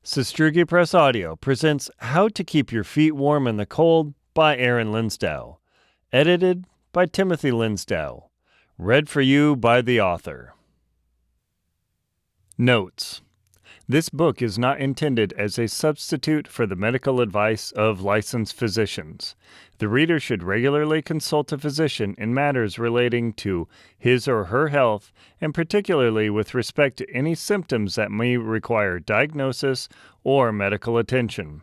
Sistrugi Press Audio presents How to Keep Your Feet Warm in the Cold by Aaron Linsdow. Edited by Timothy Linsdow. Read for you by the author. Notes: this book is not intended as a substitute for the medical advice of licensed physicians. The reader should regularly consult a physician in matters relating to his or her health, and particularly with respect to any symptoms that may require diagnosis or medical attention.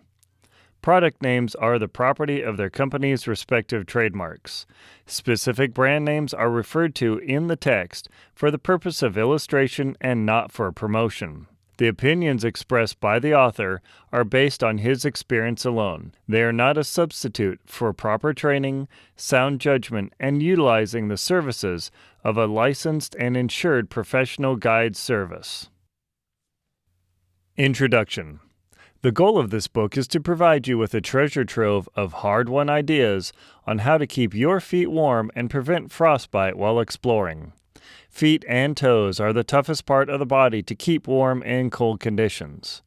Product names are the property of their company's respective trademarks. Specific brand names are referred to in the text for the purpose of illustration and not for promotion. The opinions expressed by the author are based on his experience alone. They are not a substitute for proper training, sound judgment, and utilizing the services of a licensed and insured professional guide service. Introduction. The goal of this book is to provide you with a treasure trove of hard-won ideas on how to keep your feet warm and prevent frostbite while exploring. Feet and toes are the toughest part of the body to keep warm in cold conditions.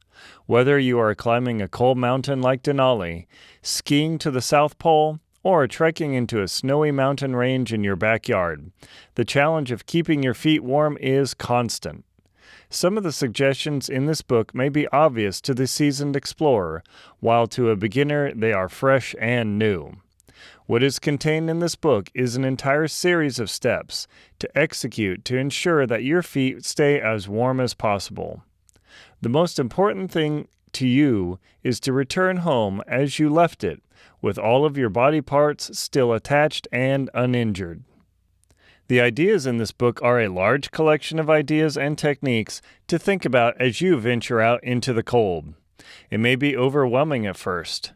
Whether you are climbing a cold mountain like Denali, skiing to the South Pole, or trekking into a snowy mountain range in your backyard, the challenge of keeping your feet warm is constant. Some of the suggestions in this book may be obvious to the seasoned explorer, while to a beginner they are fresh and new. What is contained in this book is an entire series of steps to execute to ensure that your feet stay as warm as possible. The most important thing to you is to return home as you left it, with all of your body parts still attached and uninjured. The ideas in this book are a large collection of ideas and techniques to think about as you venture out into the cold. It may be overwhelming at first.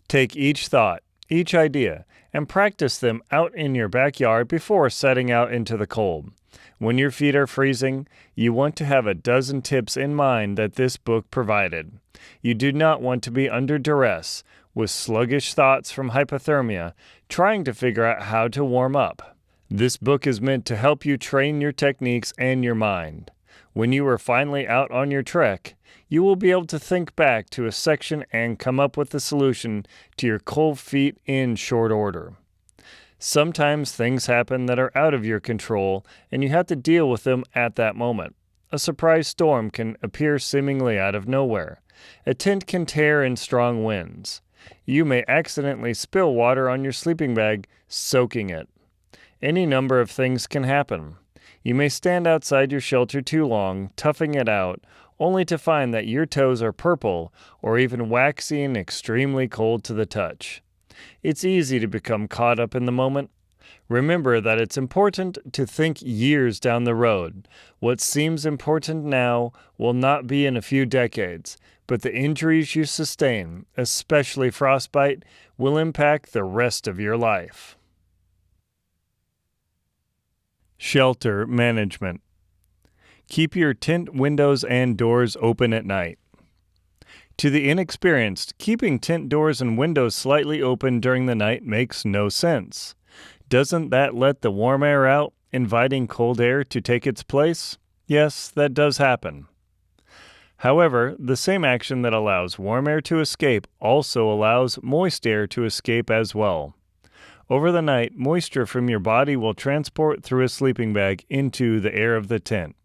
Take each thought, each idea, and practice them out in your backyard before setting out into the cold. When your feet are freezing, you want to have a dozen tips in mind that this book provided. You do not want to be under duress, with sluggish thoughts from hypothermia, trying to figure out how to warm up. This book is meant to help you train your techniques and your mind. When you are finally out on your trek, you will be able to think back to a section and come up with a solution to your cold feet in short order. Sometimes things happen that are out of your control and you have to deal with them at that moment. A surprise storm can appear seemingly out of nowhere. A tent can tear in strong winds. You may accidentally spill water on your sleeping bag, soaking it. Any number of things can happen. You may stand outside your shelter too long, toughing it out, only to find that your toes are purple or even waxy and extremely cold to the touch. It's easy to become caught up in the moment. Remember that it's important to think years down the road. What seems important now will not be in a few decades, but the injuries you sustain, especially frostbite, will impact the rest of your life. Shelter management. Keep your tent windows and doors open at night. To the inexperienced, keeping tent doors and windows slightly open during the night makes no sense. Doesn't that let the warm air out, inviting cold air to take its place? Yes, that does happen. However, the same action that allows warm air to escape also allows moist air to escape as well. Over the night, moisture from your body will transport through a sleeping bag into the air of the tent.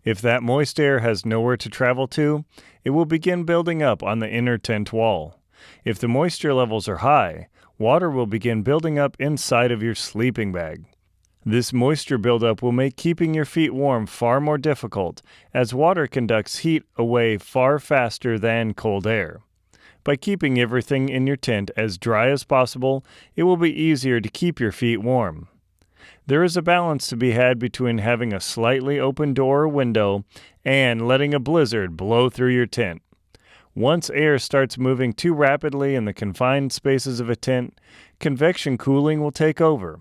If that moist air has nowhere to travel to, it will begin building up on the inner tent wall. If the moisture levels are high, water will begin building up inside of your sleeping bag. This moisture buildup will make keeping your feet warm far more difficult, as water conducts heat away far faster than cold air. By keeping everything in your tent as dry as possible, it will be easier to keep your feet warm. There is a balance to be had between having a slightly open door or window and letting a blizzard blow through your tent. Once air starts moving too rapidly in the confined spaces of a tent, convection cooling will take over.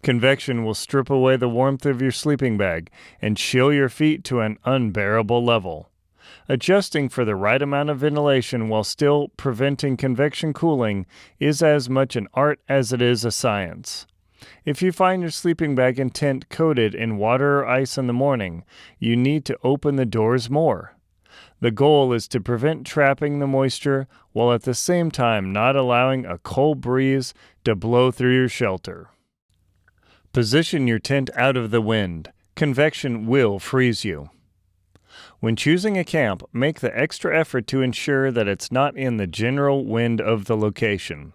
Convection will strip away the warmth of your sleeping bag and chill your feet to an unbearable level. Adjusting for the right amount of ventilation while still preventing convection cooling is as much an art as it is a science. If you find your sleeping bag and tent coated in water or ice in the morning, you need to open the doors more. The goal is to prevent trapping the moisture while at the same time not allowing a cold breeze to blow through your shelter. Position your tent out of the wind. Convection will freeze you. When choosing a camp, make the extra effort to ensure that it's not in the general wind of the location.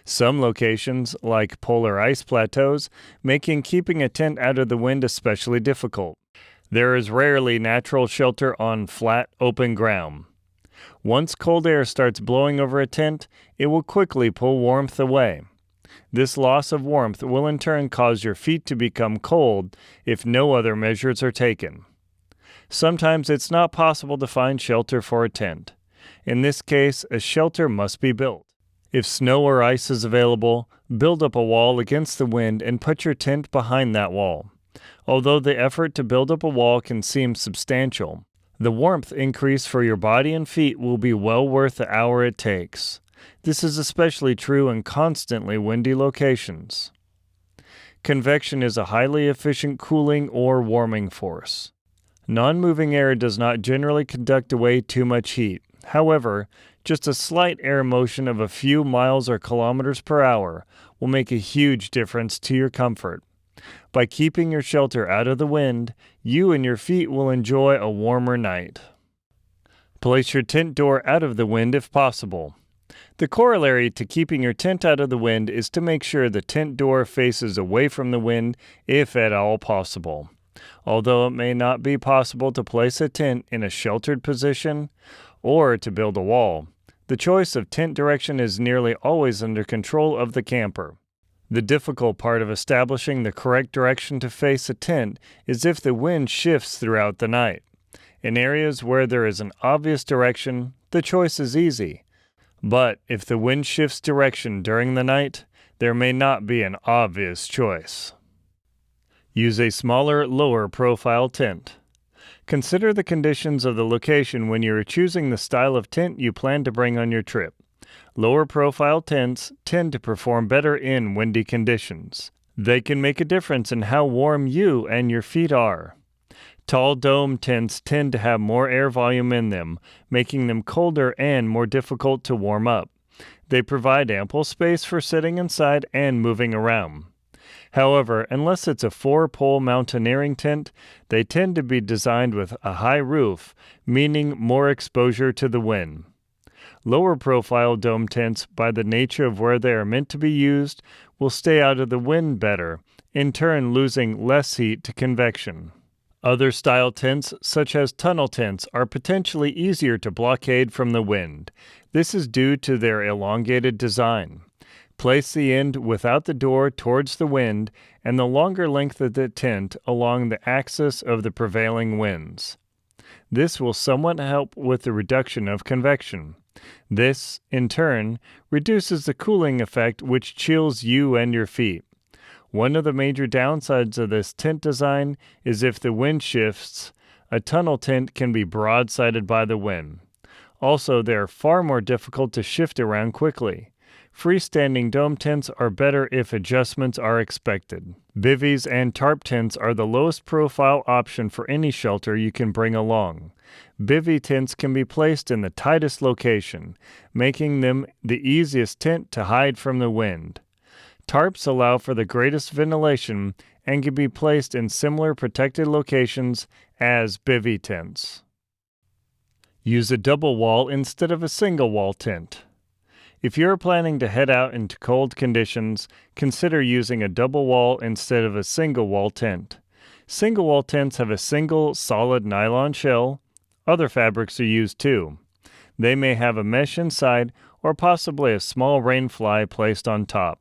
Some locations, like polar ice plateaus, making keeping a tent out of the wind especially difficult. There is rarely natural shelter on flat, open ground. Once cold air starts blowing over a tent, it will quickly pull warmth away. This loss of warmth will in turn cause your feet to become cold if no other measures are taken. Sometimes it's not possible to find shelter for a tent. In this case, a shelter must be built. If snow or ice is available, build up a wall against the wind and put your tent behind that wall. Although the effort to build up a wall can seem substantial, the warmth increase for your body and feet will be well worth the hour it takes. This is especially true in constantly windy locations. Convection is a highly efficient cooling or warming force. Non-moving air does not generally conduct away too much heat. However, just a slight air motion of a few miles or kilometers per hour will make a huge difference to your comfort. By keeping your shelter out of the wind, you and your feet will enjoy a warmer night. Place your tent door out of the wind if possible. The corollary to keeping your tent out of the wind is to make sure the tent door faces away from the wind if at all possible. Although it may not be possible to place a tent in a sheltered position or to build a wall, the choice of tent direction is nearly always under control of the camper. The difficult part of establishing the correct direction to face a tent is if the wind shifts throughout the night. In areas where there is an obvious direction, the choice is easy. But if the wind shifts direction during the night, there may not be an obvious choice. Use a smaller, lower-profile tent. Consider the conditions of the location when you are choosing the style of tent you plan to bring on your trip. Lower-profile tents tend to perform better in windy conditions. They can make a difference in how warm you and your feet are. Tall dome tents tend to have more air volume in them, making them colder and more difficult to warm up. They provide ample space for sitting inside and moving around. However, unless it's a 4-pole mountaineering tent, they tend to be designed with a high roof, meaning more exposure to the wind. Lower-profile dome tents, by the nature of where they are meant to be used, will stay out of the wind better, in turn losing less heat to convection. Other style tents, such as tunnel tents, are potentially easier to blockade from the wind. This is due to their elongated design. Place the end without the door towards the wind and the longer length of the tent along the axis of the prevailing winds. This will somewhat help with the reduction of convection. This, in turn, reduces the cooling effect which chills you and your feet. One of the major downsides of this tent design is if the wind shifts, a tunnel tent can be broadsided by the wind. Also, they are far more difficult to shift around quickly. Freestanding dome tents are better if adjustments are expected. Bivvies and tarp tents are the lowest profile option for any shelter you can bring along. Bivvy tents can be placed in the tightest location, making them the easiest tent to hide from the wind. Tarps allow for the greatest ventilation and can be placed in similar protected locations as bivvy tents. Use a double wall instead of a single wall tent. If you are planning to head out into cold conditions, consider using a double wall instead of a single wall tent. Single wall tents have a single solid nylon shell. Other fabrics are used too. They may have a mesh inside or possibly a small rainfly placed on top.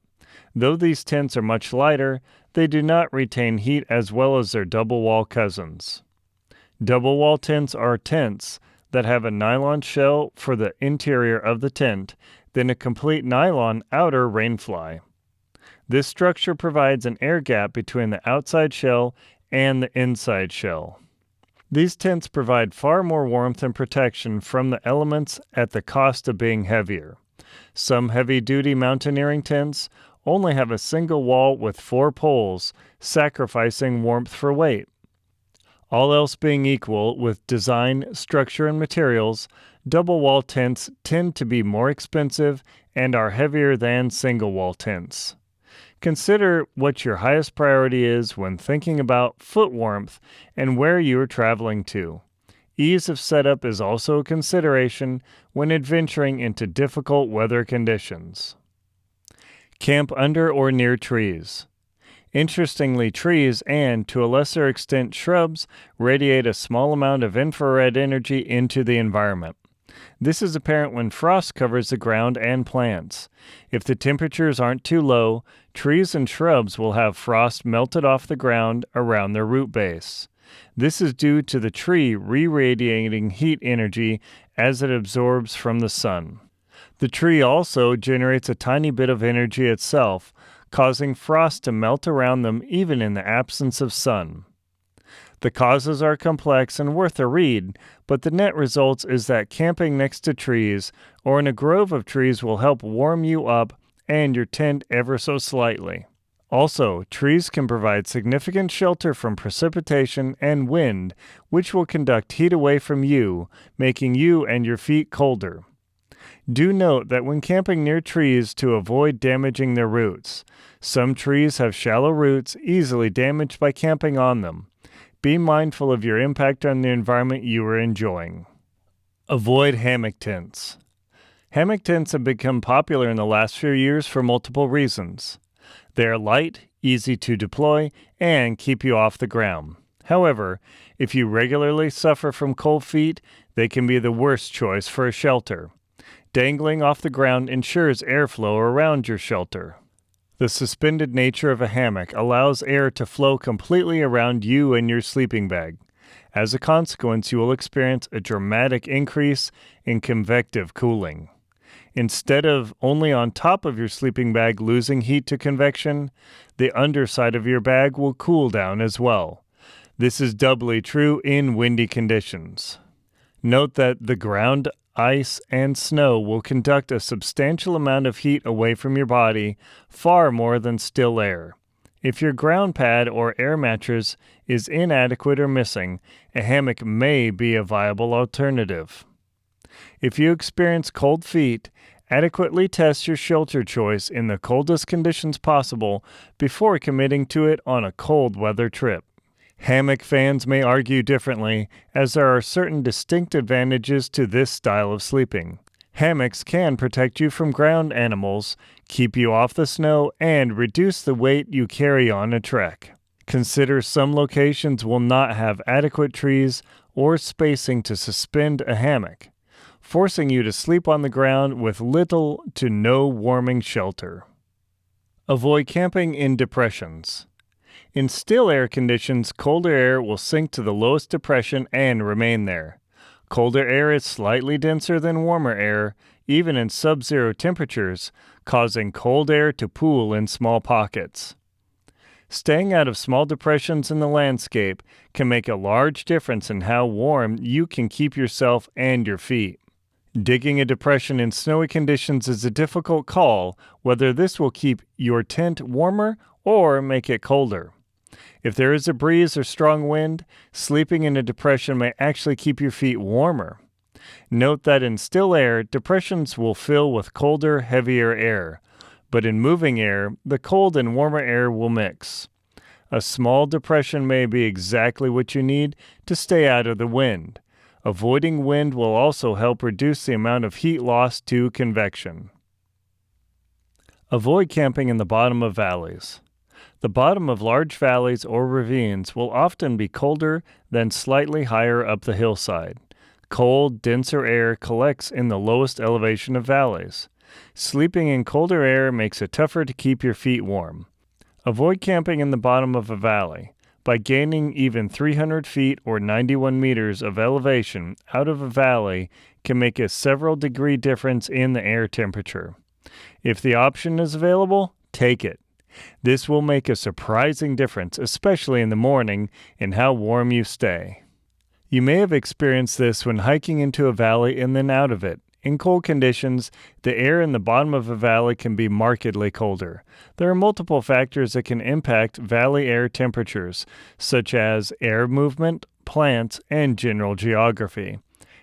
Though these tents are much lighter, they do not retain heat as well as their double wall cousins. Double wall tents are tents that have a nylon shell for the interior of the tent, then a complete nylon outer rainfly. This structure provides an air gap between the outside shell and the inside shell. These tents provide far more warmth and protection from the elements at the cost of being heavier. Some heavy-duty mountaineering tents only have a single wall with 4 poles, sacrificing warmth for weight. All else being equal with design, structure, and materials, double wall tents tend to be more expensive and are heavier than single wall tents. Consider what your highest priority is when thinking about foot warmth and where you are traveling to. Ease of setup is also a consideration when adventuring into difficult weather conditions. Camp under or near trees. Interestingly, trees and, to a lesser extent, shrubs radiate a small amount of infrared energy into the environment. This is apparent when frost covers the ground and plants. If the temperatures aren't too low, trees and shrubs will have frost melted off the ground around their root base. This is due to the tree re-radiating heat energy as it absorbs from the sun. The tree also generates a tiny bit of energy itself, causing frost to melt around them even in the absence of sun. The causes are complex and worth a read, but the net result is that camping next to trees or in a grove of trees will help warm you up and your tent ever so slightly. Also, trees can provide significant shelter from precipitation and wind, which will conduct heat away from you, making you and your feet colder. Do note that when camping near trees to avoid damaging their roots. Some trees have shallow roots easily damaged by camping on them. Be mindful of your impact on the environment you are enjoying. Avoid hammock tents. Hammock tents have become popular in the last few years for multiple reasons. They are light, easy to deploy, and keep you off the ground. However, if you regularly suffer from cold feet, they can be the worst choice for a shelter. Dangling off the ground ensures airflow around your shelter. The suspended nature of a hammock allows air to flow completely around you and your sleeping bag. As a consequence, you will experience a dramatic increase in convective cooling. Instead of only on top of your sleeping bag losing heat to convection, the underside of your bag will cool down as well. This is doubly true in windy conditions. Note that the ground, ice, and snow will conduct a substantial amount of heat away from your body, far more than still air. If your ground pad or air mattress is inadequate or missing, a hammock may be a viable alternative. If you experience cold feet, adequately test your shelter choice in the coldest conditions possible before committing to it on a cold weather trip. Hammock fans may argue differently, as there are certain distinct advantages to this style of sleeping. Hammocks can protect you from ground animals, keep you off the snow, and reduce the weight you carry on a trek. Consider some locations will not have adequate trees or spacing to suspend a hammock, forcing you to sleep on the ground with little to no warming shelter. Avoid camping in depressions. In still air conditions, colder air will sink to the lowest depression and remain there. Colder air is slightly denser than warmer air, even in sub-zero temperatures, causing cold air to pool in small pockets. Staying out of small depressions in the landscape can make a large difference in how warm you can keep yourself and your feet. Digging a depression in snowy conditions is a difficult call, whether this will keep your tent warmer or make it colder. If there is a breeze or strong wind, sleeping in a depression may actually keep your feet warmer. Note that in still air, depressions will fill with colder, heavier air, but in moving air, the cold and warmer air will mix. A small depression may be exactly what you need to stay out of the wind. Avoiding wind will also help reduce the amount of heat lost to convection. Avoid camping in the bottom of valleys. The bottom of large valleys or ravines will often be colder than slightly higher up the hillside. Cold, denser air collects in the lowest elevation of valleys. Sleeping in colder air makes it tougher to keep your feet warm. Avoid camping in the bottom of a valley. By gaining even 300 feet or 91 meters of elevation out of a valley can make a several degree difference in the air temperature. If the option is available, take it. This will make a surprising difference, especially in the morning, in how warm you stay. You may have experienced this when hiking into a valley and then out of it. In cold conditions, the air in the bottom of a valley can be markedly colder. There are multiple factors that can impact valley air temperatures, such as air movement, plants, and general geography.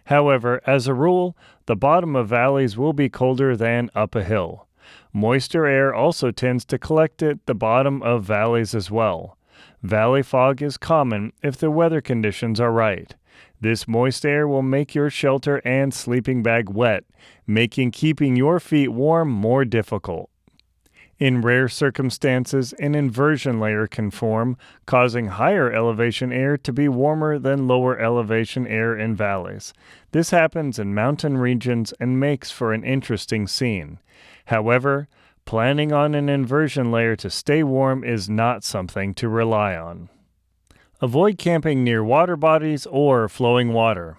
However, as a rule, the bottom of valleys will be colder than up a hill. Moister air also tends to collect at the bottom of valleys as well. Valley fog is common if the weather conditions are right. This moist air will make your shelter and sleeping bag wet, making keeping your feet warm more difficult. In rare circumstances, an inversion layer can form, causing higher elevation air to be warmer than lower elevation air in valleys. This happens in mountain regions and makes for an interesting scene. However, planning on an inversion layer to stay warm is not something to rely on. Avoid camping near water bodies or flowing water.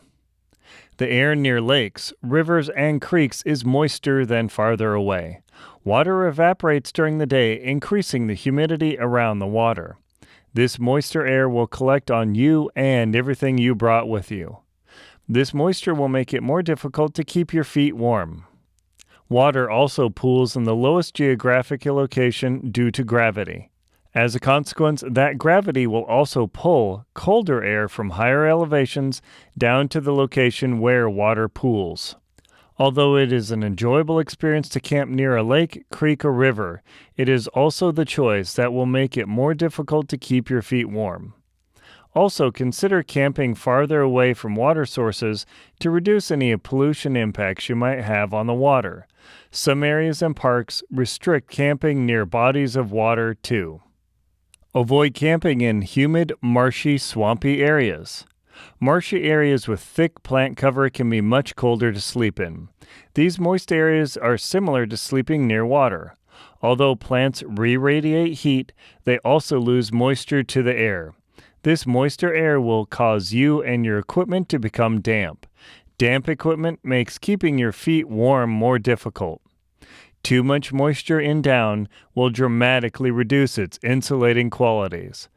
The air near lakes, rivers, and creeks is moister than farther away. Water evaporates during the day, increasing the humidity around the water. This moisture air will collect on you and everything you brought with you. This moisture will make it more difficult to keep your feet warm. Water also pools in the lowest geographic location due to gravity. As a consequence, that gravity will also pull colder air from higher elevations down to the location where water pools. Although it is an enjoyable experience to camp near a lake, creek, or river, it is also the choice that will make it more difficult to keep your feet warm. Also, consider camping farther away from water sources to reduce any pollution impacts you might have on the water. Some areas and parks restrict camping near bodies of water too. Avoid camping in humid, marshy, swampy areas. Marshy areas with thick plant cover can be much colder to sleep in. These moist areas are similar to sleeping near water. Although plants re-radiate heat, they also lose moisture to the air. This moisture air will cause you and your equipment to become damp. Damp equipment makes keeping your feet warm more difficult. Too much moisture in down will dramatically reduce its insulating qualities.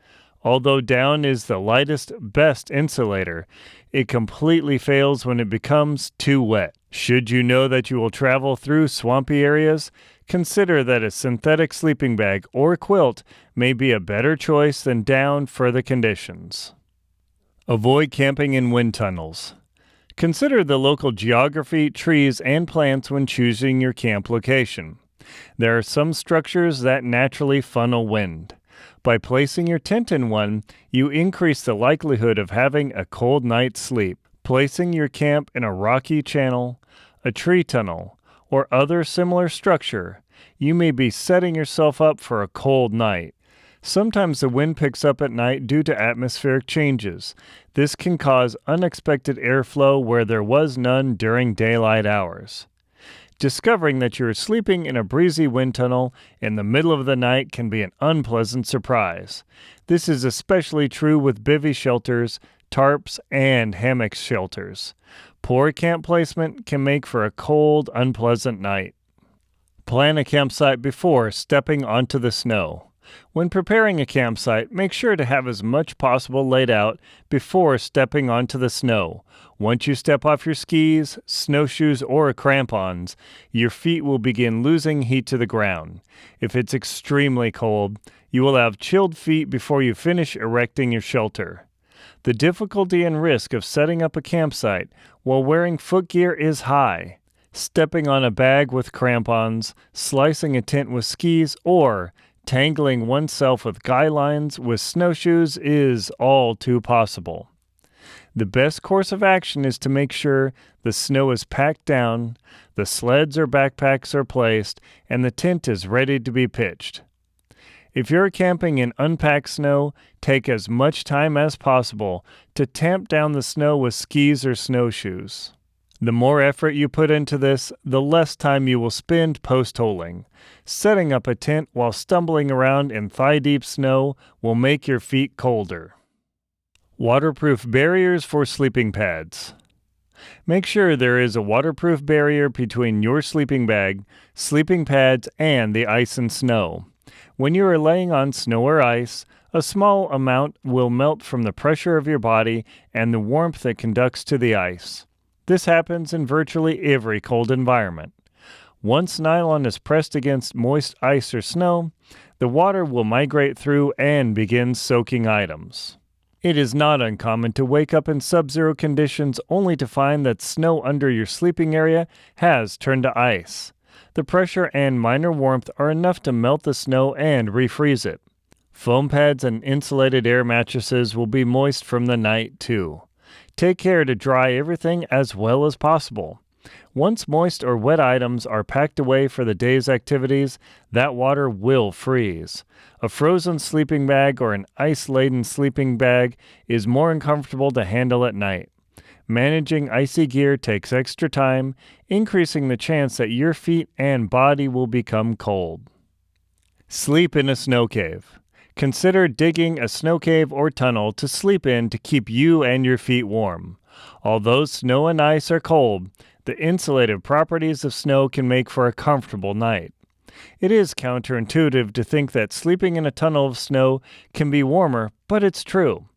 Although down is the lightest, best insulator, it completely fails when it becomes too wet. Should you know that you will travel through swampy areas, consider that a synthetic sleeping bag or quilt may be a better choice than down for the conditions. Avoid camping in wind tunnels. Consider the local geography, trees, and plants when choosing your camp location. There are some structures that naturally funnel wind. By placing your tent in one, you increase the likelihood of having a cold night's sleep. Placing your camp in a rocky channel, a tree tunnel, or other similar structure, you may be setting yourself up for a cold night. Sometimes the wind picks up at night due to atmospheric changes. This can cause unexpected airflow where there was none during daylight hours. Discovering that you are sleeping in a breezy wind tunnel in the middle of the night can be an unpleasant surprise. This is especially true with bivvy shelters, tarps, and hammock shelters. Poor camp placement can make for a cold, unpleasant night. Plan a campsite before stepping onto the snow. When preparing a campsite, make sure to have as much possible laid out before stepping onto the snow. Once you step off your skis, snowshoes, or crampons, your feet will begin losing heat to the ground. If it's extremely cold, you will have chilled feet before you finish erecting your shelter. The difficulty and risk of setting up a campsite while wearing footgear is high. Stepping on a bag with crampons, slicing a tent with skis, or tangling oneself with guy lines with snowshoes is all too possible. The best course of action is to make sure the snow is packed down, the sleds or backpacks are placed, and the tent is ready to be pitched. If you're camping in unpacked snow, take as much time as possible to tamp down the snow with skis or snowshoes. The more effort you put into this, the less time you will spend post-holing. Setting up a tent while stumbling around in thigh-deep snow will make your feet colder. Waterproof barriers for sleeping pads. Make sure there is a waterproof barrier between your sleeping bag, sleeping pads, and the ice and snow. When you are laying on snow or ice, a small amount will melt from the pressure of your body and the warmth that conducts to the ice. This happens in virtually every cold environment. Once nylon is pressed against moist ice or snow, the water will migrate through and begin soaking items. It is not uncommon to wake up in sub-zero conditions only to find that snow under your sleeping area has turned to ice. The pressure and minor warmth are enough to melt the snow and refreeze it. Foam pads and insulated air mattresses will be moist from the night too. Take care to dry everything as well as possible. Once moist or wet items are packed away for the day's activities, that water will freeze. A frozen sleeping bag or an ice-laden sleeping bag is more uncomfortable to handle at night. Managing icy gear takes extra time, increasing the chance that your feet and body will become cold. Sleep in a snow cave. Consider digging a snow cave or tunnel to sleep in to keep you and your feet warm. Although snow and ice are cold, the insulative properties of snow can make for a comfortable night. It is counterintuitive to think that sleeping in a tunnel of snow can be warmer, but it's true.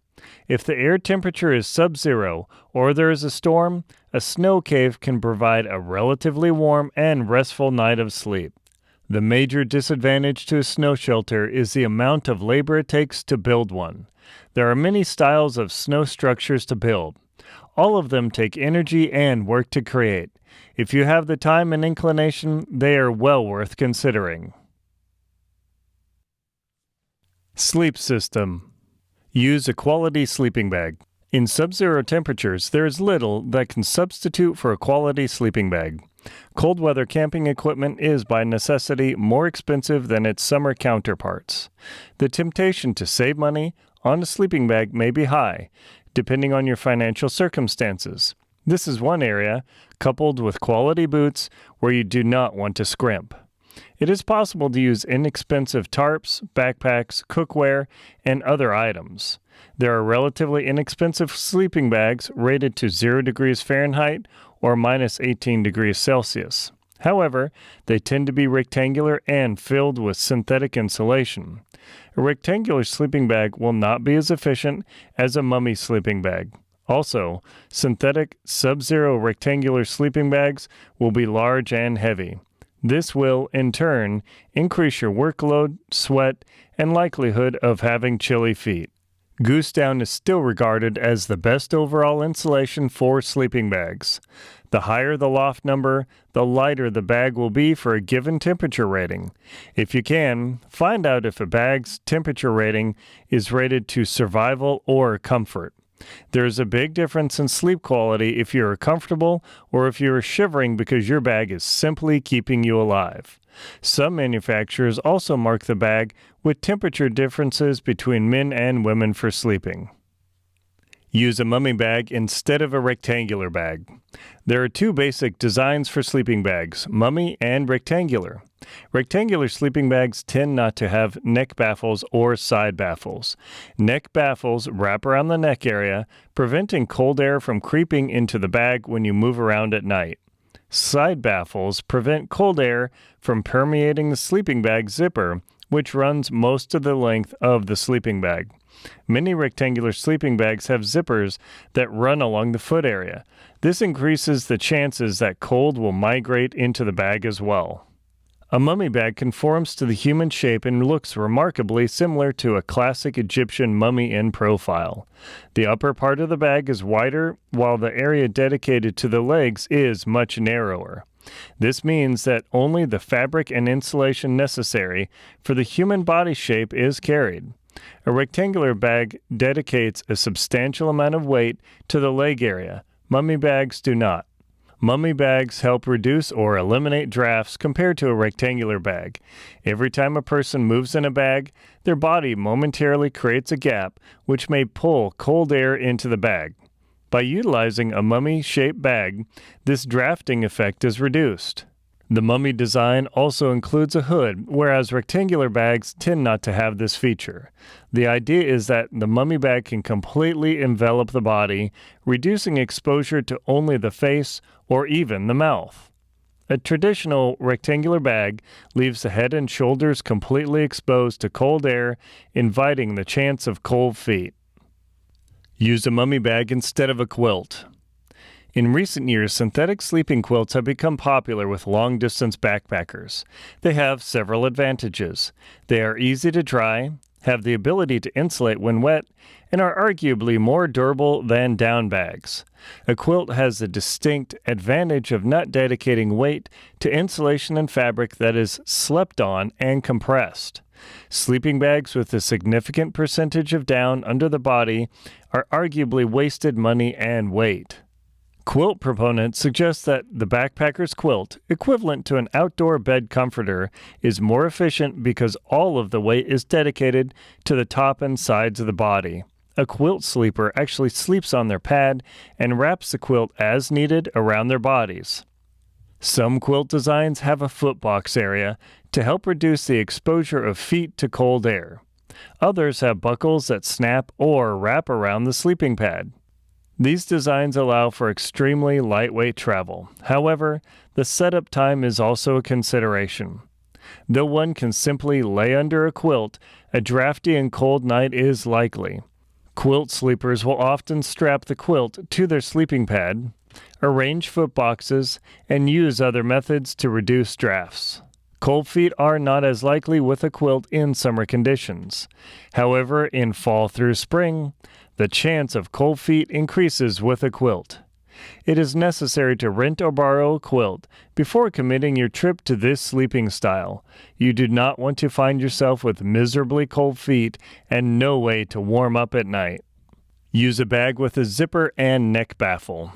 If the air temperature is sub-zero or there is a storm, a snow cave can provide a relatively warm and restful night of sleep. The major disadvantage to a snow shelter is the amount of labor it takes to build one. There are many styles of snow structures to build. All of them take energy and work to create. If you have the time and inclination, they are well worth considering. Sleep system. Use a quality sleeping bag. In sub-zero temperatures, there is little that can substitute for a quality sleeping bag. Cold weather camping equipment is by necessity more expensive than its summer counterparts. The temptation to save money on a sleeping bag may be high, depending on your financial circumstances. This is one area, coupled with quality boots, where you do not want to scrimp. It is possible to use inexpensive tarps, backpacks, cookware, and other items. There are relatively inexpensive sleeping bags rated to 0 degrees Fahrenheit or minus 18 degrees Celsius. However, they tend to be rectangular and filled with synthetic insulation. A rectangular sleeping bag will not be as efficient as a mummy sleeping bag. Also, synthetic sub-zero rectangular sleeping bags will be large and heavy. This will, in turn, increase your workload, sweat, and likelihood of having chilly feet. Goose down is still regarded as the best overall insulation for sleeping bags. The higher the loft number, the lighter the bag will be for a given temperature rating. If you can, find out if a bag's temperature rating is rated to survival or comfort. There is a big difference in sleep quality if you are comfortable or if you are shivering because your bag is simply keeping you alive. Some manufacturers also mark the bag with temperature differences between men and women for sleeping. Use a mummy bag instead of a rectangular bag. There are two basic designs for sleeping bags, mummy and rectangular. Rectangular sleeping bags tend not to have neck baffles or side baffles. Neck baffles wrap around the neck area, preventing cold air from creeping into the bag when you move around at night. Side baffles prevent cold air from permeating the sleeping bag zipper, which runs most of the length of the sleeping bag. Many rectangular sleeping bags have zippers that run along the foot area. This increases the chances that cold will migrate into the bag as well. A mummy bag conforms to the human shape and looks remarkably similar to a classic Egyptian mummy in profile. The upper part of the bag is wider, while the area dedicated to the legs is much narrower. This means that only the fabric and insulation necessary for the human body shape is carried. A rectangular bag dedicates a substantial amount of weight to the leg area. Mummy bags do not. Mummy bags help reduce or eliminate drafts compared to a rectangular bag. Every time a person moves in a bag, their body momentarily creates a gap which may pull cold air into the bag. By utilizing a mummy-shaped bag, this drafting effect is reduced. The mummy design also includes a hood, whereas rectangular bags tend not to have this feature. The idea is that the mummy bag can completely envelop the body, reducing exposure to only the face or even the mouth. A traditional rectangular bag leaves the head and shoulders completely exposed to cold air, inviting the chance of cold feet. Use a mummy bag instead of a quilt. In recent years, synthetic sleeping quilts have become popular with long-distance backpackers. They have several advantages. They are easy to dry, have the ability to insulate when wet, and are arguably more durable than down bags. A quilt has the distinct advantage of not dedicating weight to insulation and fabric that is slept on and compressed. Sleeping bags with a significant percentage of down under the body are arguably wasted money and weight. Quilt proponents suggest that the backpacker's quilt, equivalent to an outdoor bed comforter, is more efficient because all of the weight is dedicated to the top and sides of the body. A quilt sleeper actually sleeps on their pad and wraps the quilt as needed around their bodies. Some quilt designs have a footbox area to help reduce the exposure of feet to cold air. Others have buckles that snap or wrap around the sleeping pad. These designs allow for extremely lightweight travel. However, the setup time is also a consideration. Though one can simply lay under a quilt, a drafty and cold night is likely. Quilt sleepers will often strap the quilt to their sleeping pad, arrange foot boxes, and use other methods to reduce drafts. Cold feet are not as likely with a quilt in summer conditions. However, in fall through spring, the chance of cold feet increases with a quilt. It is necessary to rent or borrow a quilt before committing your trip to this sleeping style. You do not want to find yourself with miserably cold feet and no way to warm up at night. Use a bag with a zipper and neck baffle.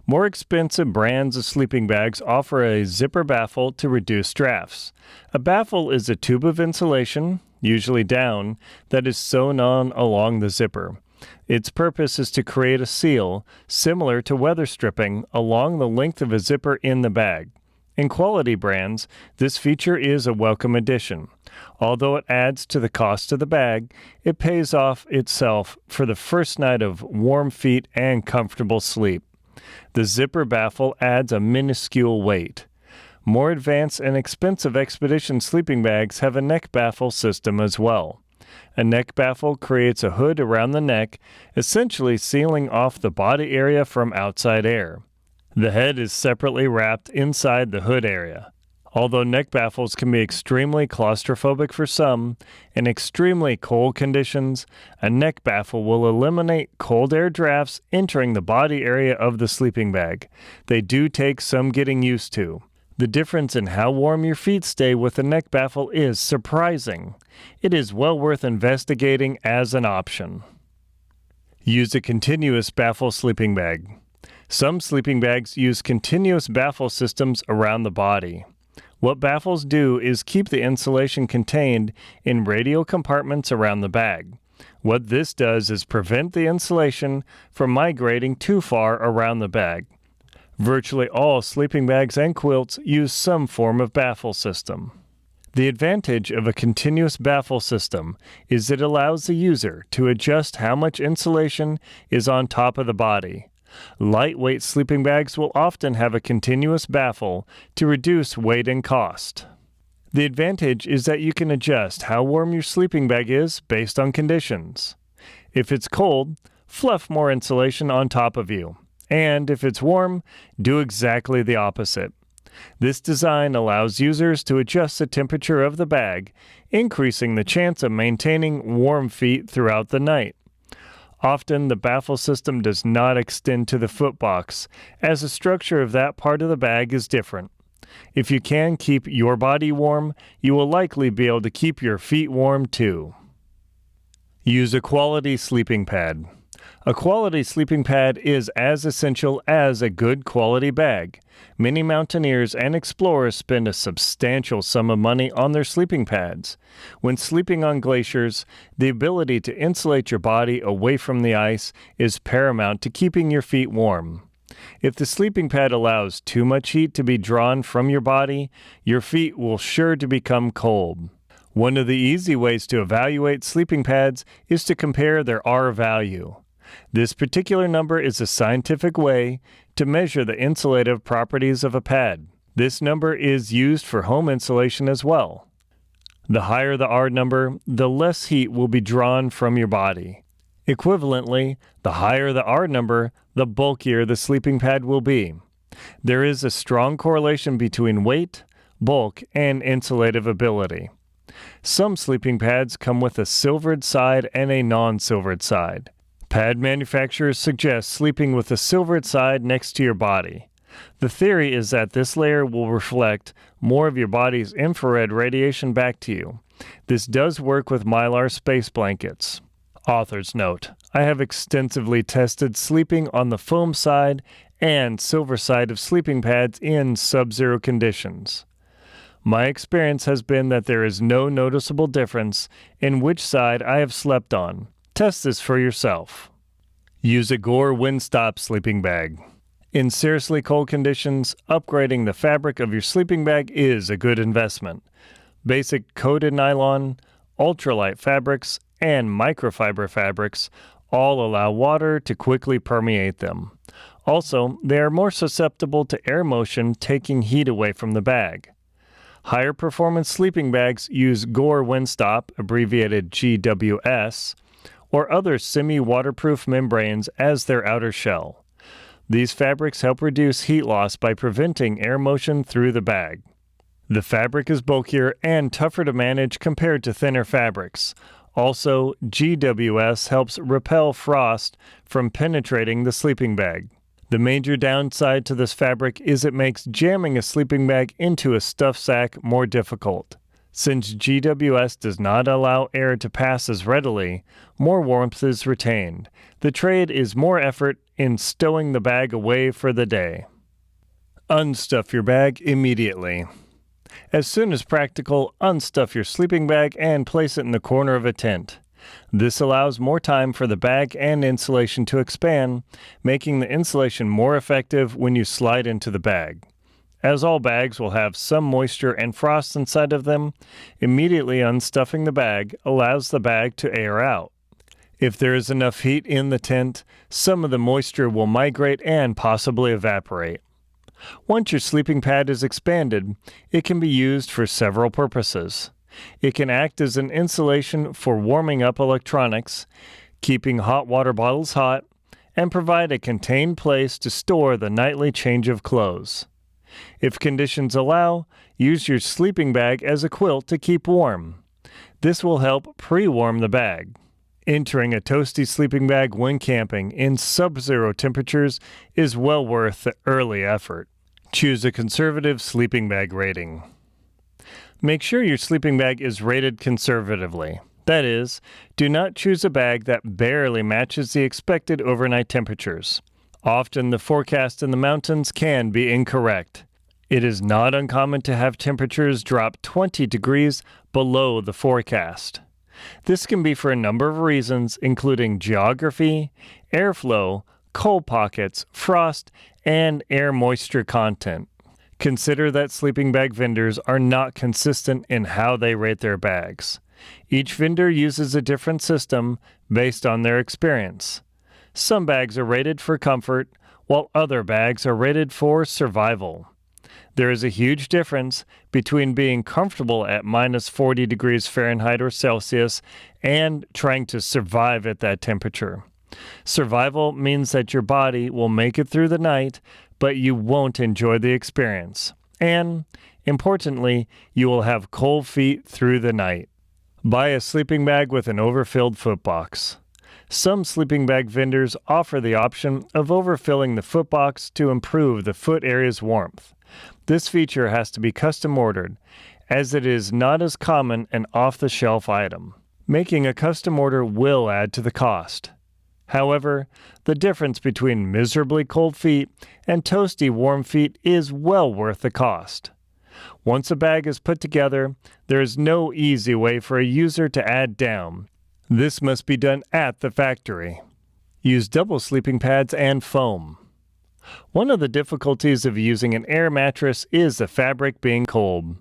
More expensive brands of sleeping bags offer a zipper baffle to reduce drafts. A baffle is a tube of insulation, usually down, that is sewn on along the zipper. Its purpose is to create a seal, similar to weather stripping, along the length of a zipper in the bag. In quality brands, this feature is a welcome addition. Although it adds to the cost of the bag, it pays off itself for the first night of warm feet and comfortable sleep. The zipper baffle adds a minuscule weight. More advanced and expensive expedition sleeping bags have a neck baffle system as well. A neck baffle creates a hood around the neck, essentially sealing off the body area from outside air. The head is separately wrapped inside the hood area. Although neck baffles can be extremely claustrophobic for some, in extremely cold conditions, a neck baffle will eliminate cold air drafts entering the body area of the sleeping bag. They do take some getting used to. The difference in how warm your feet stay with a neck baffle is surprising. It is well worth investigating as an option. Use a continuous baffle sleeping bag. Some sleeping bags use continuous baffle systems around the body. What baffles do is keep the insulation contained in radial compartments around the bag. What this does is prevent the insulation from migrating too far around the bag. Virtually all sleeping bags and quilts use some form of baffle system. The advantage of a continuous baffle system is it allows the user to adjust how much insulation is on top of the body. Lightweight sleeping bags will often have a continuous baffle to reduce weight and cost. The advantage is that you can adjust how warm your sleeping bag is based on conditions. If it's cold, fluff more insulation on top of you. And if it's warm, do exactly the opposite. This design allows users to adjust the temperature of the bag, increasing the chance of maintaining warm feet throughout the night. Often, the baffle system does not extend to the foot box, as the structure of that part of the bag is different. If you can keep your body warm, you will likely be able to keep your feet warm too. Use a quality sleeping pad. A quality sleeping pad is as essential as a good quality bag. Many mountaineers and explorers spend a substantial sum of money on their sleeping pads. When sleeping on glaciers, the ability to insulate your body away from the ice is paramount to keeping your feet warm. If the sleeping pad allows too much heat to be drawn from your body, your feet will sure to become cold. One of the easy ways to evaluate sleeping pads is to compare their R value. This particular number is a scientific way to measure the insulative properties of a pad. This number is used for home insulation as well. The higher the R number, the less heat will be drawn from your body. Equivalently, the higher the R number, the bulkier the sleeping pad will be. There is a strong correlation between weight, bulk, and insulative ability. Some sleeping pads come with a silvered side and a non-silvered side. Pad manufacturers suggest sleeping with a silvered side next to your body. The theory is that this layer will reflect more of your body's infrared radiation back to you. This does work with Mylar space blankets. Author's note: I have extensively tested sleeping on the foam side and silver side of sleeping pads in sub-zero conditions. My experience has been that there is no noticeable difference in which side I have slept on. Test this for yourself. Use a Gore Windstop sleeping bag. In seriously cold conditions, upgrading the fabric of your sleeping bag is a good investment. Basic coated nylon, ultralight fabrics, and microfiber fabrics all allow water to quickly permeate them. Also, they are more susceptible to air motion taking heat away from the bag. Higher performance sleeping bags use Gore Windstop, abbreviated GWS, or other semi-waterproof membranes as their outer shell. These fabrics help reduce heat loss by preventing air motion through the bag. The fabric is bulkier and tougher to manage compared to thinner fabrics. Also, GWS helps repel frost from penetrating the sleeping bag. The major downside to this fabric is it makes jamming a sleeping bag into a stuffed sack more difficult. Since GWS does not allow air to pass as readily, more warmth is retained. The trade is more effort in stowing the bag away for the day. Unstuff your bag immediately. As soon as practical, unstuff your sleeping bag and place it in the corner of a tent. This allows more time for the bag and insulation to expand, making the insulation more effective when you slide into the bag. As all bags will have some moisture and frost inside of them, immediately unstuffing the bag allows the bag to air out. If there is enough heat in the tent, some of the moisture will migrate and possibly evaporate. Once your sleeping pad is expanded, it can be used for several purposes. It can act as an insulation for warming up electronics, keeping hot water bottles hot, and provide a contained place to store the nightly change of clothes. If conditions allow, use your sleeping bag as a quilt to keep warm. This will help pre-warm the bag. Entering a toasty sleeping bag when camping in sub-zero temperatures is well worth the early effort. Choose a conservative sleeping bag rating. Make sure your sleeping bag is rated conservatively. That is, do not choose a bag that barely matches the expected overnight temperatures. Often the forecast in the mountains can be incorrect. It is not uncommon to have temperatures drop 20 degrees below the forecast. This can be for a number of reasons, including geography, airflow, cold pockets, frost, and air moisture content. Consider that sleeping bag vendors are not consistent in how they rate their bags. Each vendor uses a different system based on their experience. Some bags are rated for comfort, while other bags are rated for survival. There is a huge difference between being comfortable at minus 40 degrees Fahrenheit or Celsius and trying to survive at that temperature. Survival means that your body will make it through the night, but you won't enjoy the experience. And, importantly, you will have cold feet through the night. Buy a sleeping bag with an overfilled footbox. Some sleeping bag vendors offer the option of overfilling the footbox to improve the foot area's warmth. This feature has to be custom ordered, as it is not as common an off-the-shelf item. Making a custom order will add to the cost. However, the difference between miserably cold feet and toasty warm feet is well worth the cost. Once a bag is put together, there is no easy way for a user to add down. This must be done at the factory. Use double sleeping pads and foam. One of the difficulties of using an air mattress is the fabric being cold.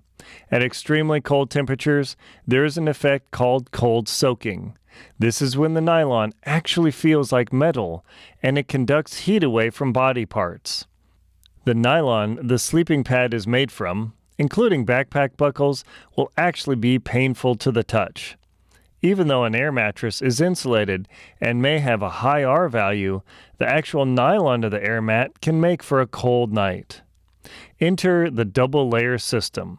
At extremely cold temperatures, there is an effect called cold soaking. This is when the nylon actually feels like metal, and it conducts heat away from body parts. The nylon the sleeping pad is made from, including backpack buckles, will actually be painful to the touch. Even though an air mattress is insulated and may have a high R value, the actual nylon of the air mat can make for a cold night. Enter the double layer system.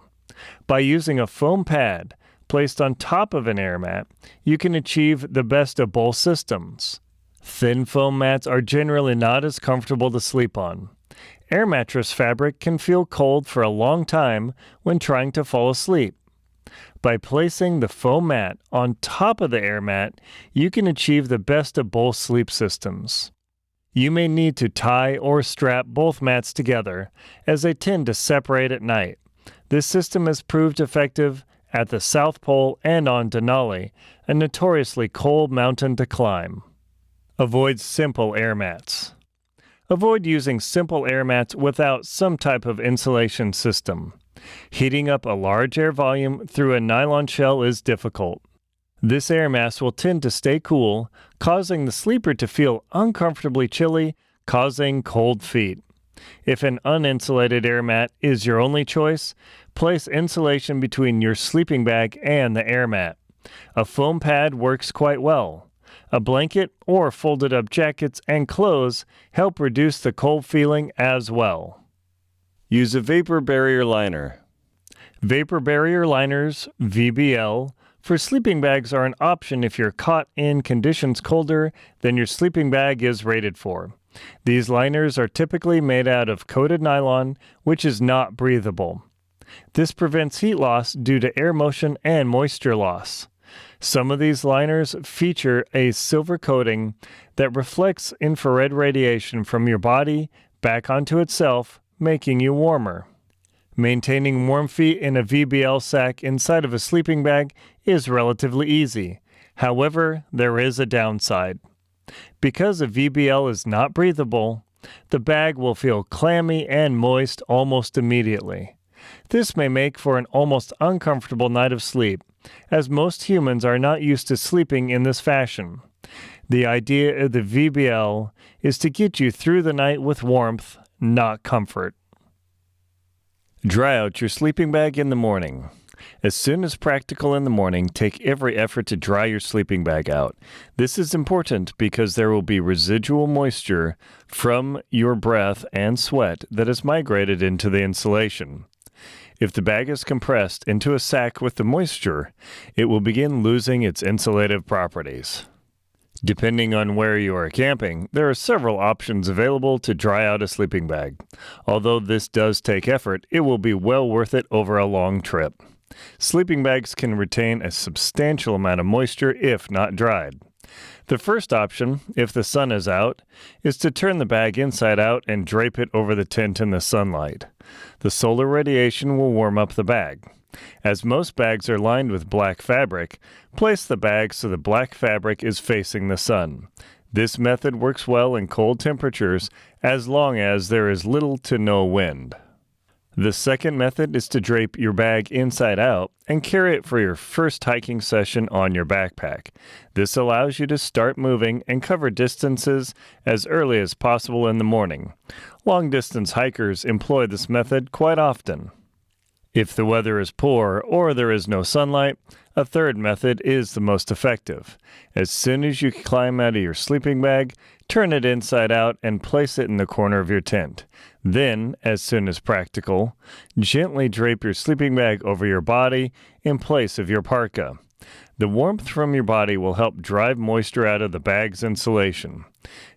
By using a foam pad, placed on top of an air mat, you can achieve the best of both systems. Thin foam mats are generally not as comfortable to sleep on. Air mattress fabric can feel cold for a long time when trying to fall asleep. By placing the foam mat on top of the air mat, you can achieve the best of both sleep systems. You may need to tie or strap both mats together, as they tend to separate at night. This system has proved effective at the South Pole and on Denali, a notoriously cold mountain to climb. Avoid simple air mats. Avoid using simple air mats without some type of insulation system. Heating up a large air volume through a nylon shell is difficult. This air mass will tend to stay cool, causing the sleeper to feel uncomfortably chilly, causing cold feet. If an uninsulated air mat is your only choice, place insulation between your sleeping bag and the air mat. A foam pad works quite well. A blanket or folded up jackets and clothes help reduce the cold feeling as well. Use a vapor barrier liner. Vapor barrier liners, VBL, for sleeping bags are an option if you're caught in conditions colder than your sleeping bag is rated for. These liners are typically made out of coated nylon, which is not breathable. This prevents heat loss due to air motion and moisture loss. Some of these liners feature a silver coating that reflects infrared radiation from your body back onto itself, making you warmer. Maintaining warm feet in a VBL sack inside of a sleeping bag is relatively easy. However, there is a downside. Because a VBL is not breathable, the bag will feel clammy and moist almost immediately. This may make for an almost uncomfortable night of sleep, as most humans are not used to sleeping in this fashion. The idea of the VBL is to get you through the night with warmth, not comfort. Dry out your sleeping bag in the morning. As soon as practical in the morning, take every effort to dry your sleeping bag out. This is important because there will be residual moisture from your breath and sweat that has migrated into the insulation. If the bag is compressed into a sack with the moisture, it will begin losing its insulative properties. Depending on where you are camping, there are several options available to dry out a sleeping bag. Although this does take effort, it will be well worth it over a long trip. Sleeping bags can retain a substantial amount of moisture if not dried. The first option, if the sun is out, is to turn the bag inside out and drape it over the tent in the sunlight. The solar radiation will warm up the bag. As most bags are lined with black fabric, place the bag so the black fabric is facing the sun. This method works well in cold temperatures as long as there is little to no wind. The second method is to drape your bag inside out and carry it for your first hiking session on your backpack. This allows you to start moving and cover distances as early as possible in the morning. Long-distance hikers employ this method quite often. If the weather is poor or there is no sunlight, a third method is the most effective. As soon as you climb out of your sleeping bag, turn it inside out and place it in the corner of your tent. Then, as soon as practical, gently drape your sleeping bag over your body in place of your parka. The warmth from your body will help drive moisture out of the bag's insulation.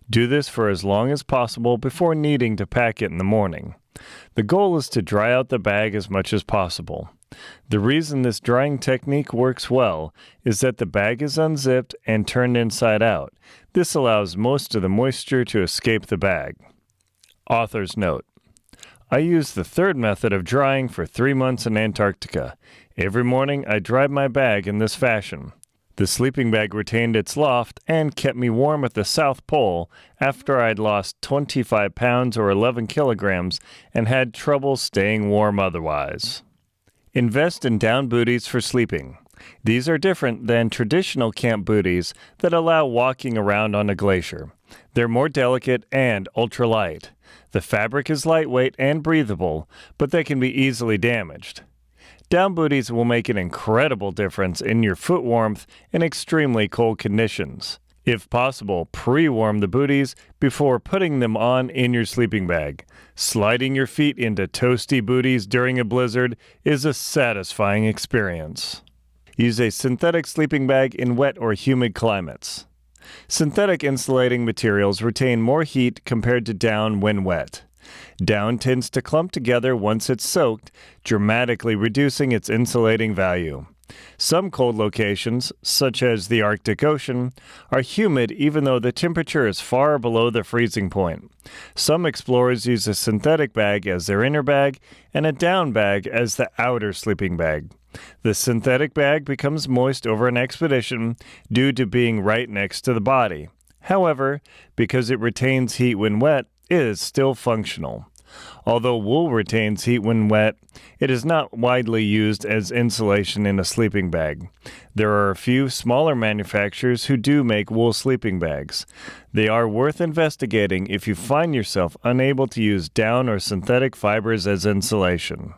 Do this for as long as possible before needing to pack it in the morning. The goal is to dry out the bag as much as possible. The reason this drying technique works well is that the bag is unzipped and turned inside out. This allows most of the moisture to escape the bag. Author's note: I used the third method of drying for 3 months in Antarctica. Every morning I dried my bag in this fashion. The sleeping bag retained its loft and kept me warm at the South Pole after I'd lost 25 pounds or 11 kilograms and had trouble staying warm otherwise. Invest in down booties for sleeping. These are different than traditional camp booties that allow walking around on a glacier. They're more delicate and ultralight. The fabric is lightweight and breathable, but they can be easily damaged. Down booties will make an incredible difference in your foot warmth in extremely cold conditions. If possible, pre-warm the booties before putting them on in your sleeping bag. Sliding your feet into toasty booties during a blizzard is a satisfying experience. Use a synthetic sleeping bag in wet or humid climates. Synthetic insulating materials retain more heat compared to down when wet. Down tends to clump together once it's soaked, dramatically reducing its insulating value. Some cold locations, such as the Arctic Ocean, are humid even though the temperature is far below the freezing point. Some explorers use a synthetic bag as their inner bag and a down bag as the outer sleeping bag. The synthetic bag becomes moist over an expedition due to being right next to the body. However, because it retains heat when wet, it is still functional. Although wool retains heat when wet, it is not widely used as insulation in a sleeping bag. There are a few smaller manufacturers who do make wool sleeping bags. They are worth investigating if you find yourself unable to use down or synthetic fibers as insulation.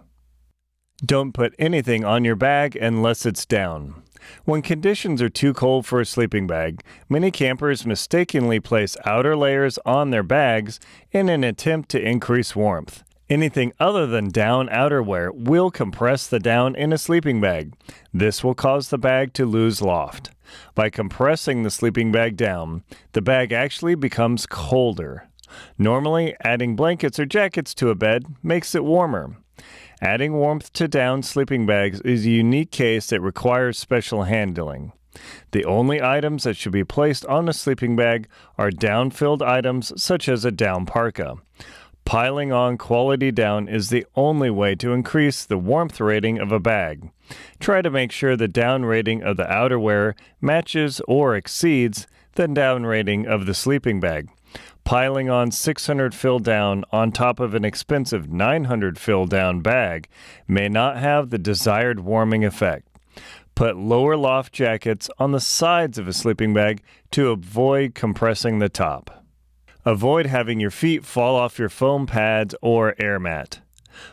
Don't put anything on your bag unless it's down. When conditions are too cold for a sleeping bag, many campers mistakenly place outer layers on their bags in an attempt to increase warmth. Anything other than down outerwear will compress the down in a sleeping bag. This will cause the bag to lose loft. By compressing the sleeping bag down, the bag actually becomes colder. Normally, adding blankets or jackets to a bed makes it warmer. Adding warmth to down sleeping bags is a unique case that requires special handling. The only items that should be placed on a sleeping bag are down-filled items such as a down parka. Piling on quality down is the only way to increase the warmth rating of a bag. Try to make sure the down rating of the outerwear matches or exceeds the down rating of the sleeping bag. Piling on 600 fill down on top of an expensive 900 fill down bag may not have the desired warming effect. Put lower loft jackets on the sides of a sleeping bag to avoid compressing the top. Avoid having your feet fall off your foam pads or air mat.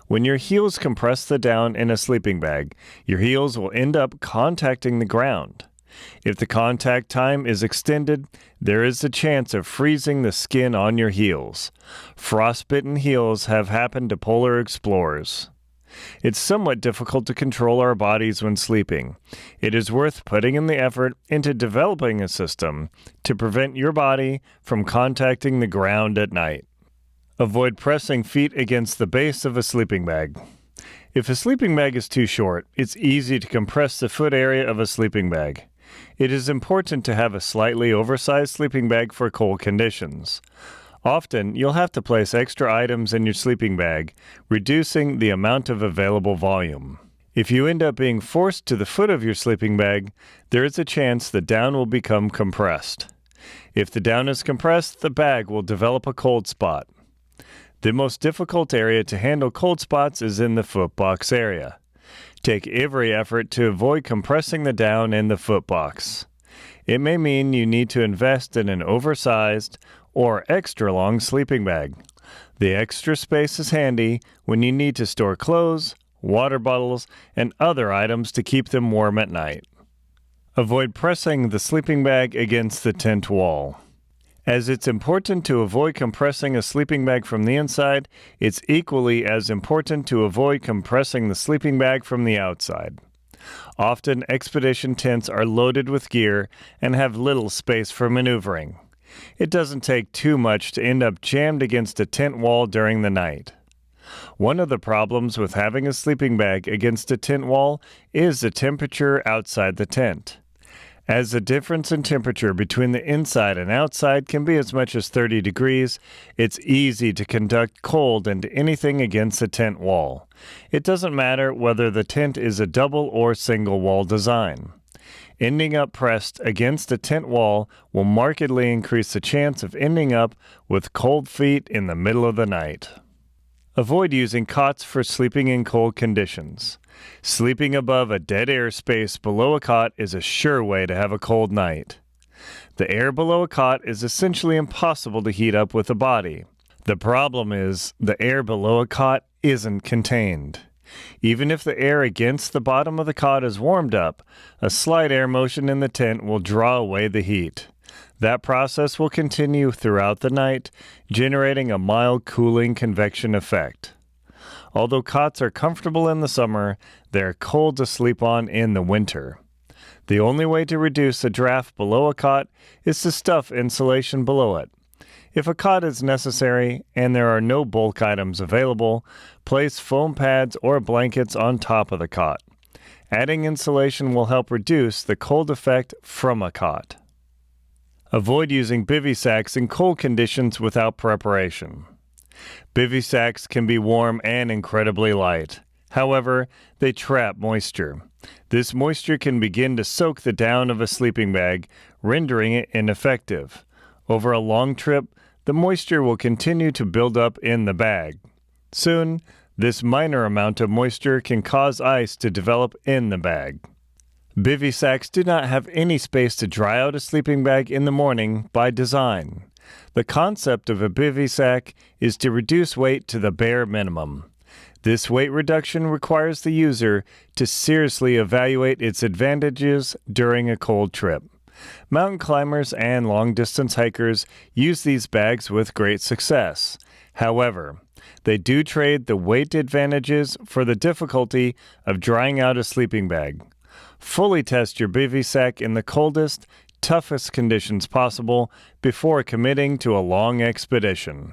When your heels compress the down in a sleeping bag, your heels will end up contacting the ground. If the contact time is extended, there is a chance of freezing the skin on your heels. Frostbitten heels have happened to polar explorers. It's somewhat difficult to control our bodies when sleeping. It is worth putting in the effort into developing a system to prevent your body from contacting the ground at night. Avoid pressing feet against the base of a sleeping bag. If a sleeping bag is too short, it's easy to compress the foot area of a sleeping bag. It is important to have a slightly oversized sleeping bag for cold conditions. Often, you'll have to place extra items in your sleeping bag, reducing the amount of available volume. If you end up being forced to the foot of your sleeping bag, there is a chance the down will become compressed. If the down is compressed, the bag will develop a cold spot. The most difficult area to handle cold spots is in the foot box area. Take every effort to avoid compressing the down in the foot box. It may mean you need to invest in an oversized or extra long sleeping bag. The extra space is handy when you need to store clothes, water bottles, and other items to keep them warm at night. Avoid pressing the sleeping bag against the tent wall. As it's important to avoid compressing a sleeping bag from the inside, it's equally as important to avoid compressing the sleeping bag from the outside. Often, expedition tents are loaded with gear and have little space for maneuvering. It doesn't take too much to end up jammed against a tent wall during the night. One of the problems with having a sleeping bag against a tent wall is the temperature outside the tent. As the difference in temperature between the inside and outside can be as much as 30 degrees, it's easy to conduct cold into anything against the tent wall. It doesn't matter whether the tent is a double or single wall design. Ending up pressed against a tent wall will markedly increase the chance of ending up with cold feet in the middle of the night. Avoid using cots for sleeping in cold conditions. Sleeping above a dead air space below a cot is a sure way to have a cold night. The air below a cot is essentially impossible to heat up with a body. The problem is the air below a cot isn't contained. Even if the air against the bottom of the cot is warmed up, a slight air motion in the tent will draw away the heat. That process will continue throughout the night, generating a mild cooling convection effect. Although cots are comfortable in the summer, they are cold to sleep on in the winter. The only way to reduce a draft below a cot is to stuff insulation below it. If a cot is necessary and there are no bulk items available, place foam pads or blankets on top of the cot. Adding insulation will help reduce the cold effect from a cot. Avoid using bivy sacks in cold conditions without preparation. Bivy sacks can be warm and incredibly light. However, they trap moisture. This moisture can begin to soak the down of a sleeping bag, rendering it ineffective. Over a long trip, the moisture will continue to build up in the bag. Soon, this minor amount of moisture can cause ice to develop in the bag. Bivy sacks do not have any space to dry out a sleeping bag in the morning by design. The concept of a bivy sack is to reduce weight to the bare minimum. This weight reduction requires the user to seriously evaluate its advantages during a cold trip. Mountain climbers and long-distance hikers use these bags with great success. However, they do trade the weight advantages for the difficulty of drying out a sleeping bag. Fully test your bivy sack in the coldest, toughest conditions possible before committing to a long expedition.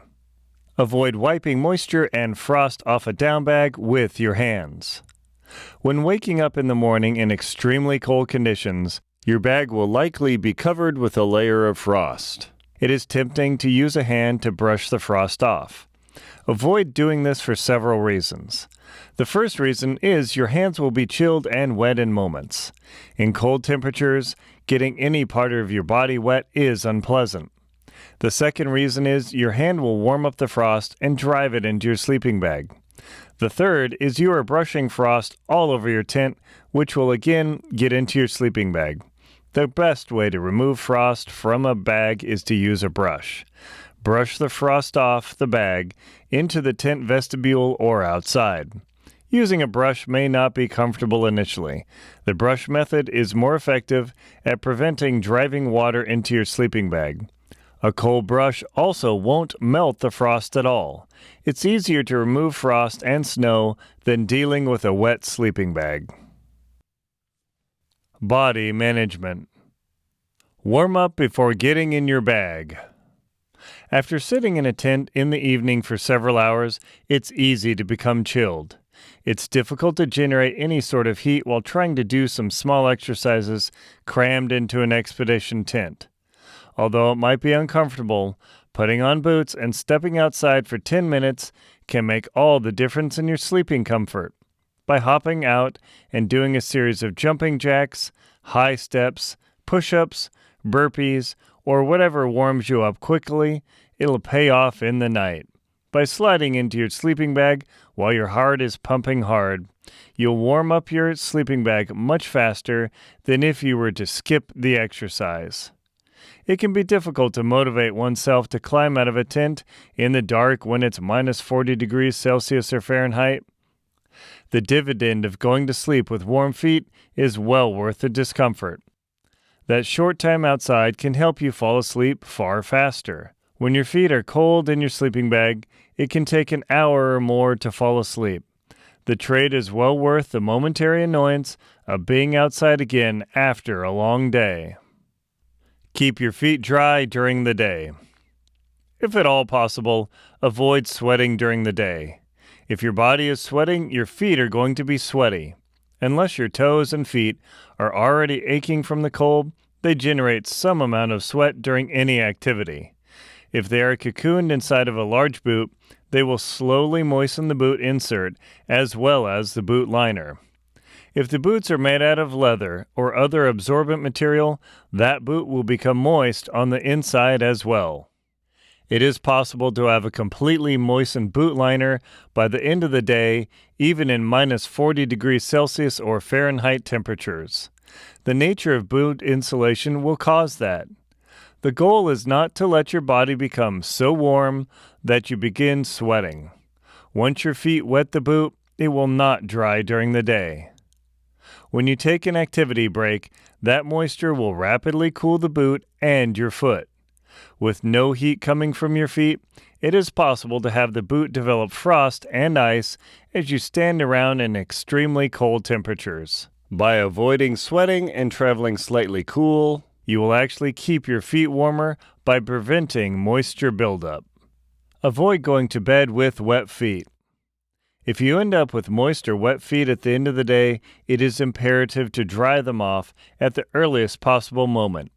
Avoid wiping moisture and frost off a down bag with your hands. When waking up in the morning in extremely cold conditions, your bag will likely be covered with a layer of frost. It is tempting to use a hand to brush the frost off. Avoid doing this for several reasons. The first reason is your hands will be chilled and wet in moments. In cold temperatures, getting any part of your body wet is unpleasant. The second reason is your hand will warm up the frost and drive it into your sleeping bag. The third is you are brushing frost all over your tent, which will again get into your sleeping bag. The best way to remove frost from a bag is to use a brush. Brush the frost off the bag into the tent vestibule or outside. Using a brush may not be comfortable initially. The brush method is more effective at preventing driving water into your sleeping bag. A cold brush also won't melt the frost at all. It's easier to remove frost and snow than dealing with a wet sleeping bag. Body management. Warm up before getting in your bag. After sitting in a tent in the evening for several hours, it's easy to become chilled. It's difficult to generate any sort of heat while trying to do some small exercises crammed into an expedition tent. Although it might be uncomfortable, putting on boots and stepping outside for 10 minutes can make all the difference in your sleeping comfort. By hopping out and doing a series of jumping jacks, high steps, push-ups, burpees, or whatever warms you up quickly, it'll pay off in the night. By sliding into your sleeping bag while your heart is pumping hard, you'll warm up your sleeping bag much faster than if you were to skip the exercise. It can be difficult to motivate oneself to climb out of a tent in the dark when it's minus 40 degrees Celsius or Fahrenheit. The dividend of going to sleep with warm feet is well worth the discomfort. That short time outside can help you fall asleep far faster. When your feet are cold in your sleeping bag, it can take an hour or more to fall asleep. The trade is well worth the momentary annoyance of being outside again after a long day. Keep your feet dry during the day. If at all possible, avoid sweating during the day. If your body is sweating, your feet are going to be sweaty. Unless your toes and feet are already aching from the cold, they generate some amount of sweat during any activity. If they are cocooned inside of a large boot, they will slowly moisten the boot insert as well as the boot liner. If the boots are made out of leather or other absorbent material, that boot will become moist on the inside as well. It is possible to have a completely moistened boot liner by the end of the day, even in minus 40 degrees Celsius or Fahrenheit temperatures. The nature of boot insulation will cause that. The goal is not to let your body become so warm that you begin sweating. Once your feet wet the boot, it will not dry during the day. When you take an activity break, that moisture will rapidly cool the boot and your foot. With no heat coming from your feet, it is possible to have the boot develop frost and ice as you stand around in extremely cold temperatures. By avoiding sweating and traveling slightly cool, you will actually keep your feet warmer by preventing moisture buildup. Avoid going to bed with wet feet. If you end up with moist or wet feet at the end of the day, it is imperative to dry them off at the earliest possible moment.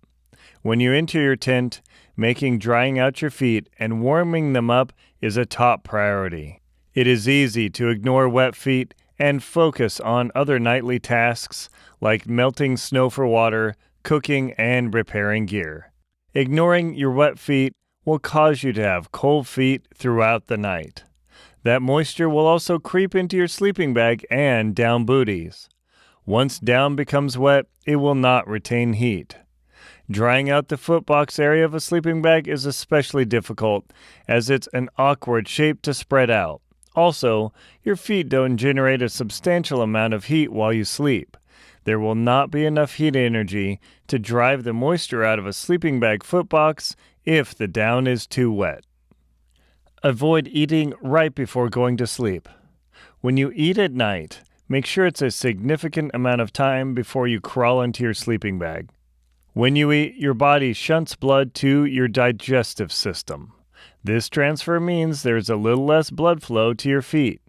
When you enter your tent, making drying out your feet and warming them up is a top priority. It is easy to ignore wet feet and focus on other nightly tasks like melting snow for water, cooking, and repairing gear. Ignoring your wet feet will cause you to have cold feet throughout the night. That moisture will also creep into your sleeping bag and down booties. Once down becomes wet, it will not retain heat. Drying out the footbox area of a sleeping bag is especially difficult, as it's an awkward shape to spread out. Also, your feet don't generate a substantial amount of heat while you sleep. There will not be enough heat energy to drive the moisture out of a sleeping bag footbox if the down is too wet. Avoid eating right before going to sleep. When you eat at night, make sure it's a significant amount of time before you crawl into your sleeping bag. When you eat, your body shunts blood to your digestive system. This transfer means there's a little less blood flow to your feet.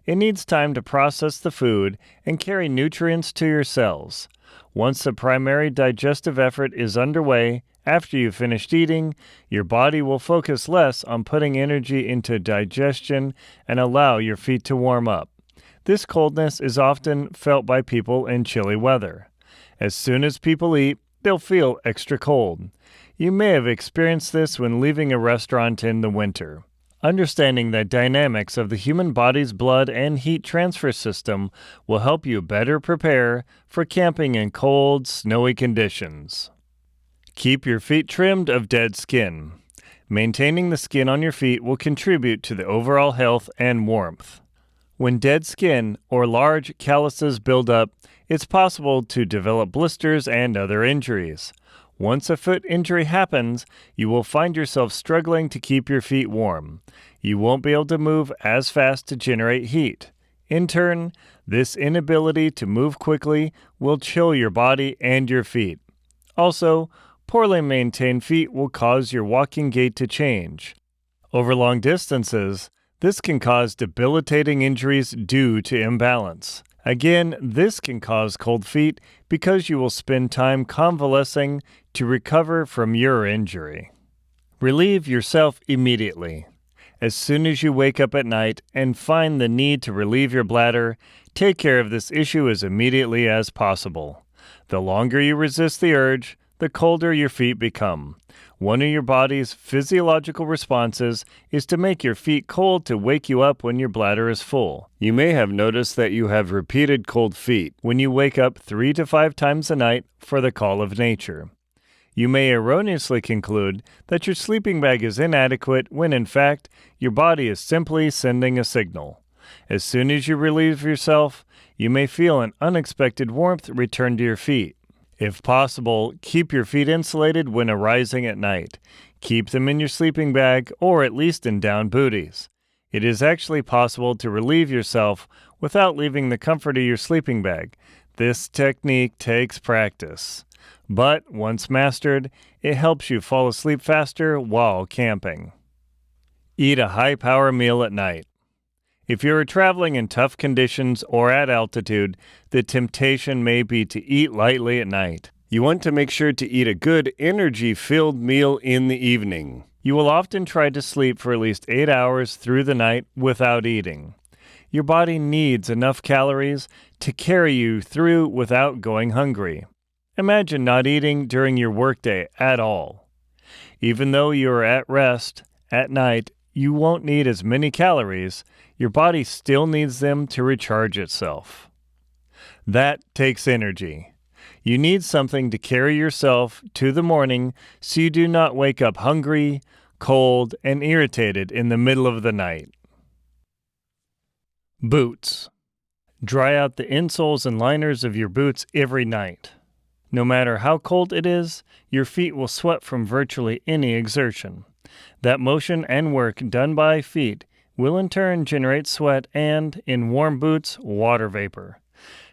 It needs time to process the food and carry nutrients to your cells. Once the primary digestive effort is underway, after you've finished eating, your body will focus less on putting energy into digestion and allow your feet to warm up. This coldness is often felt by people in chilly weather. As soon as people eat, they'll feel extra cold. You may have experienced this when leaving a restaurant in the winter. Understanding the dynamics of the human body's blood and heat transfer system will help you better prepare for camping in cold, snowy conditions. Keep your feet trimmed of dead skin. Maintaining the skin on your feet will contribute to the overall health and warmth. When dead skin or large calluses build up, it's possible to develop blisters and other injuries. Once a foot injury happens, you will find yourself struggling to keep your feet warm. You won't be able to move as fast to generate heat. In turn, this inability to move quickly will chill your body and your feet. Also, poorly maintained feet will cause your walking gait to change. Over long distances, this can cause debilitating injuries due to imbalance. Again, this can cause cold feet because you will spend time convalescing to recover from your injury. Relieve yourself immediately. As soon as you wake up at night and find the need to relieve your bladder, take care of this issue as immediately as possible. The longer you resist the urge, the colder your feet become. One of your body's physiological responses is to make your feet cold to wake you up when your bladder is full. You may have noticed that you have repeated cold feet when you wake up 3 to 5 times a night for the call of nature. You may erroneously conclude that your sleeping bag is inadequate when in fact your body is simply sending a signal. As soon as you relieve yourself, you may feel an unexpected warmth return to your feet. If possible, keep your feet insulated when arising at night. Keep them in your sleeping bag or at least in down booties. It is actually possible to relieve yourself without leaving the comfort of your sleeping bag. This technique takes practice. But once mastered, it helps you fall asleep faster while camping. Eat a high-power meal at night. If you are traveling in tough conditions or at altitude, the temptation may be to eat lightly at night. You want to make sure to eat a good, energy-filled meal in the evening. You will often try to sleep for at least 8 hours through the night without eating. Your body needs enough calories to carry you through without going hungry. Imagine not eating during your workday at all. Even though you are at rest, at night, you won't need as many calories. Your body still needs them to recharge itself. That takes energy. You need something to carry yourself to the morning so you do not wake up hungry, cold, and irritated in the middle of the night. Boots. Dry out the insoles and liners of your boots every night. No matter how cold it is, your feet will sweat from virtually any exertion. That motion and work done by feet will in turn generate sweat and, in warm boots, water vapor.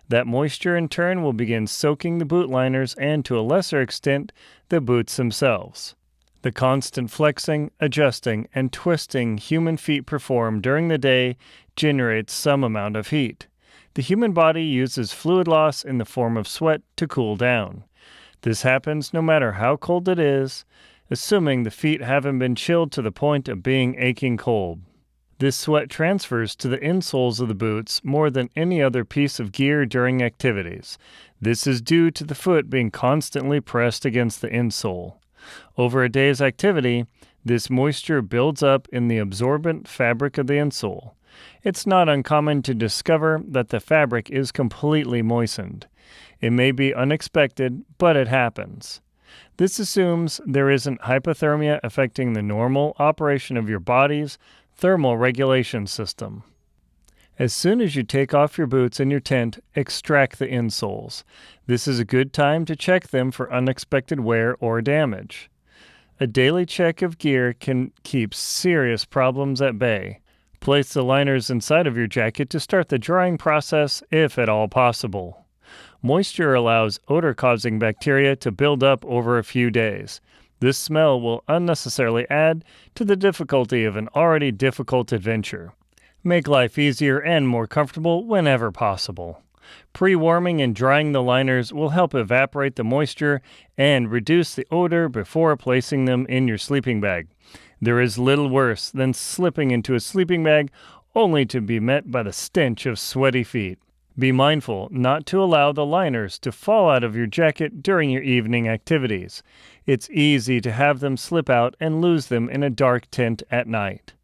That moisture in turn will begin soaking the boot liners and, to a lesser extent, the boots themselves. The constant flexing, adjusting, and twisting human feet perform during the day generates some amount of heat. The human body uses fluid loss in the form of sweat to cool down. This happens no matter how cold it is, assuming the feet haven't been chilled to the point of being aching cold. This sweat transfers to the insoles of the boots more than any other piece of gear during activities. This is due to the foot being constantly pressed against the insole. Over a day's activity, this moisture builds up in the absorbent fabric of the insole. It's not uncommon to discover that the fabric is completely moistened. It may be unexpected, but it happens. This assumes there isn't hypothermia affecting the normal operation of your body's thermal regulation system. As soon as you take off your boots in your tent, extract the insoles. This is a good time to check them for unexpected wear or damage. A daily check of gear can keep serious problems at bay. Place the liners inside of your jacket to start the drying process if at all possible. Moisture allows odor-causing bacteria to build up over a few days. This smell will unnecessarily add to the difficulty of an already difficult adventure. Make life easier and more comfortable whenever possible. Pre-warming and drying the liners will help evaporate the moisture and reduce the odor before placing them in your sleeping bag. There is little worse than slipping into a sleeping bag only to be met by the stench of sweaty feet. Be mindful not to allow the liners to fall out of your jacket during your evening activities. It's easy to have them slip out and lose them in a dark tent at night.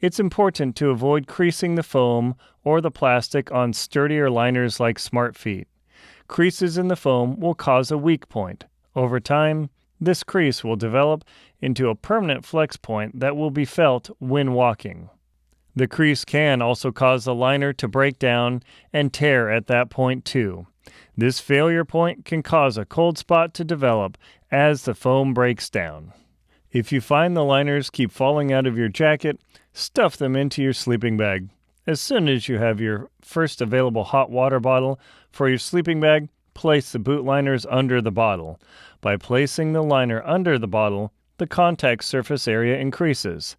It's important to avoid creasing the foam or the plastic on sturdier liners like Smart Feet. Creases in the foam will cause a weak point. Over time, this crease will develop into a permanent flex point that will be felt when walking. The crease can also cause the liner to break down and tear at that point too. This failure point can cause a cold spot to develop as the foam breaks down. If you find the liners keep falling out of your jacket, stuff them into your sleeping bag. As soon as you have your first available hot water bottle for your sleeping bag, place the boot liners under the bottle. By placing the liner under the bottle, the contact surface area increases.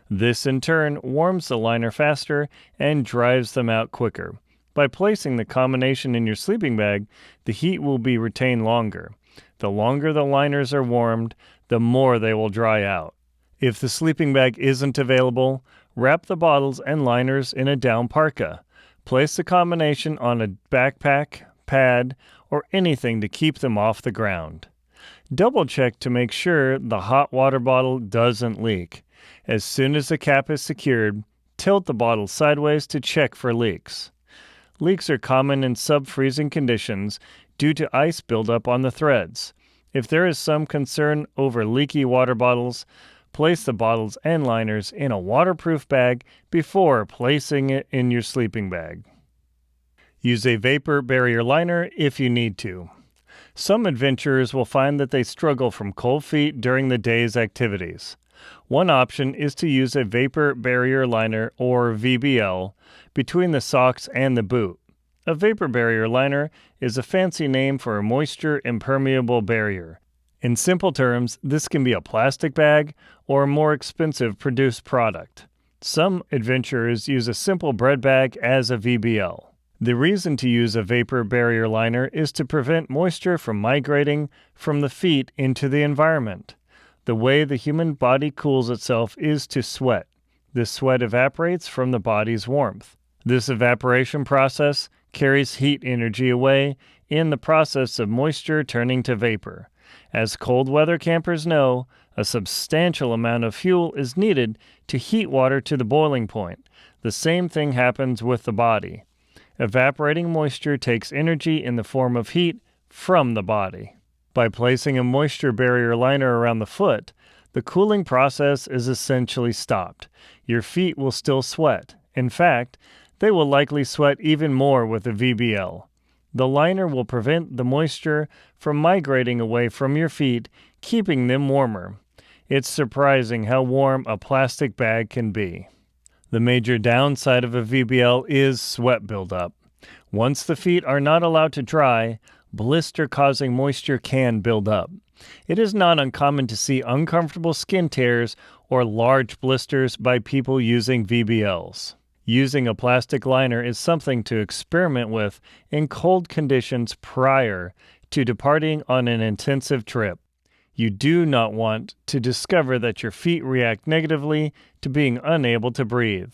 This in turn warms the liner faster and dries them out quicker. By placing the combination in your sleeping bag, the heat will be retained longer. The longer the liners are warmed, the more they will dry out. If the sleeping bag isn't available, wrap the bottles and liners in a down parka. Place the combination on a backpack, pad, or anything to keep them off the ground. Double check to make sure the hot water bottle doesn't leak. As soon as the cap is secured, tilt the bottle sideways to check for leaks. Leaks are common in sub-freezing conditions due to ice buildup on the threads. If there is some concern over leaky water bottles, place the bottles and liners in a waterproof bag before placing it in your sleeping bag. Use a vapor barrier liner if you need to. Some adventurers will find that they struggle from cold feet during the day's activities. One option is to use a vapor barrier liner, or VBL, between the socks and the boot. A vapor barrier liner is a fancy name for a moisture impermeable barrier. In simple terms, this can be a plastic bag or a more expensive produced product. Some adventurers use a simple bread bag as a VBL. The reason to use a vapor barrier liner is to prevent moisture from migrating from the feet into the environment. The way the human body cools itself is to sweat. This sweat evaporates from the body's warmth. This evaporation process carries heat energy away in the process of moisture turning to vapor. As cold weather campers know, a substantial amount of fuel is needed to heat water to the boiling point. The same thing happens with the body. Evaporating moisture takes energy in the form of heat from the body. By placing a moisture barrier liner around the foot, the cooling process is essentially stopped. Your feet will still sweat. In fact, they will likely sweat even more with a VBL. The liner will prevent the moisture from migrating away from your feet, keeping them warmer. It's surprising how warm a plastic bag can be. The major downside of a VBL is sweat buildup. Once the feet are not allowed to dry, blister-causing moisture can build up. It is not uncommon to see uncomfortable skin tears or large blisters by people using VBLs. Using a plastic liner is something to experiment with in cold conditions prior to departing on an intensive trip. You do not want to discover that your feet react negatively to being unable to breathe.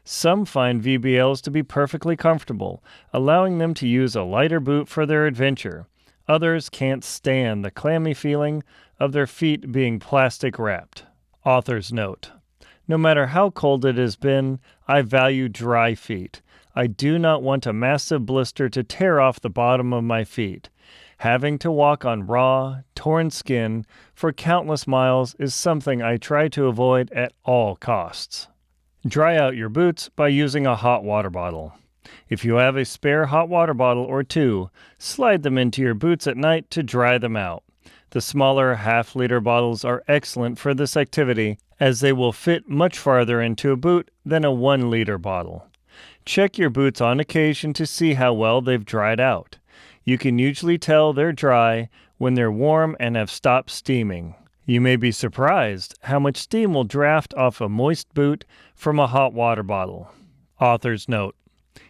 Some find VBLs to be perfectly comfortable, allowing them to use a lighter boot for their adventure. Others can't stand the clammy feeling of their feet being plastic wrapped. Author's note: no matter how cold it has been, I value dry feet. I do not want a massive blister to tear off the bottom of my feet. Having to walk on raw, torn skin for countless miles is something I try to avoid at all costs. Dry out your boots by using a hot water bottle. If you have a spare hot water bottle or two, slide them into your boots at night to dry them out. The smaller half-liter bottles are excellent for this activity, as they will fit much farther into a boot than a 1-liter bottle. Check your boots on occasion to see how well they've dried out. You can usually tell they're dry when they're warm and have stopped steaming. You may be surprised how much steam will draft off a moist boot from a hot water bottle. Author's note: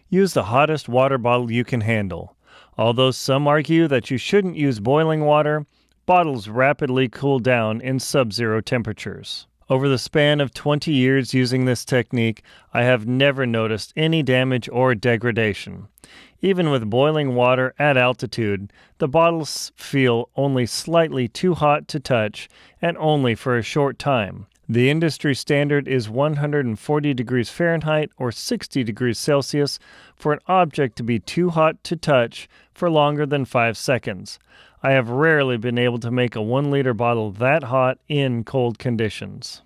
use the hottest water bottle you can handle. Although some argue that you shouldn't use boiling water, bottles rapidly cool down in sub-zero temperatures. Over the span of 20 years using this technique, I have never noticed any damage or degradation. Even with boiling water at altitude, the bottles feel only slightly too hot to touch, and only for a short time. The industry standard is 140 degrees Fahrenheit or 60 degrees Celsius for an object to be too hot to touch for longer than 5 seconds. I have rarely been able to make a 1-liter bottle that hot in cold conditions.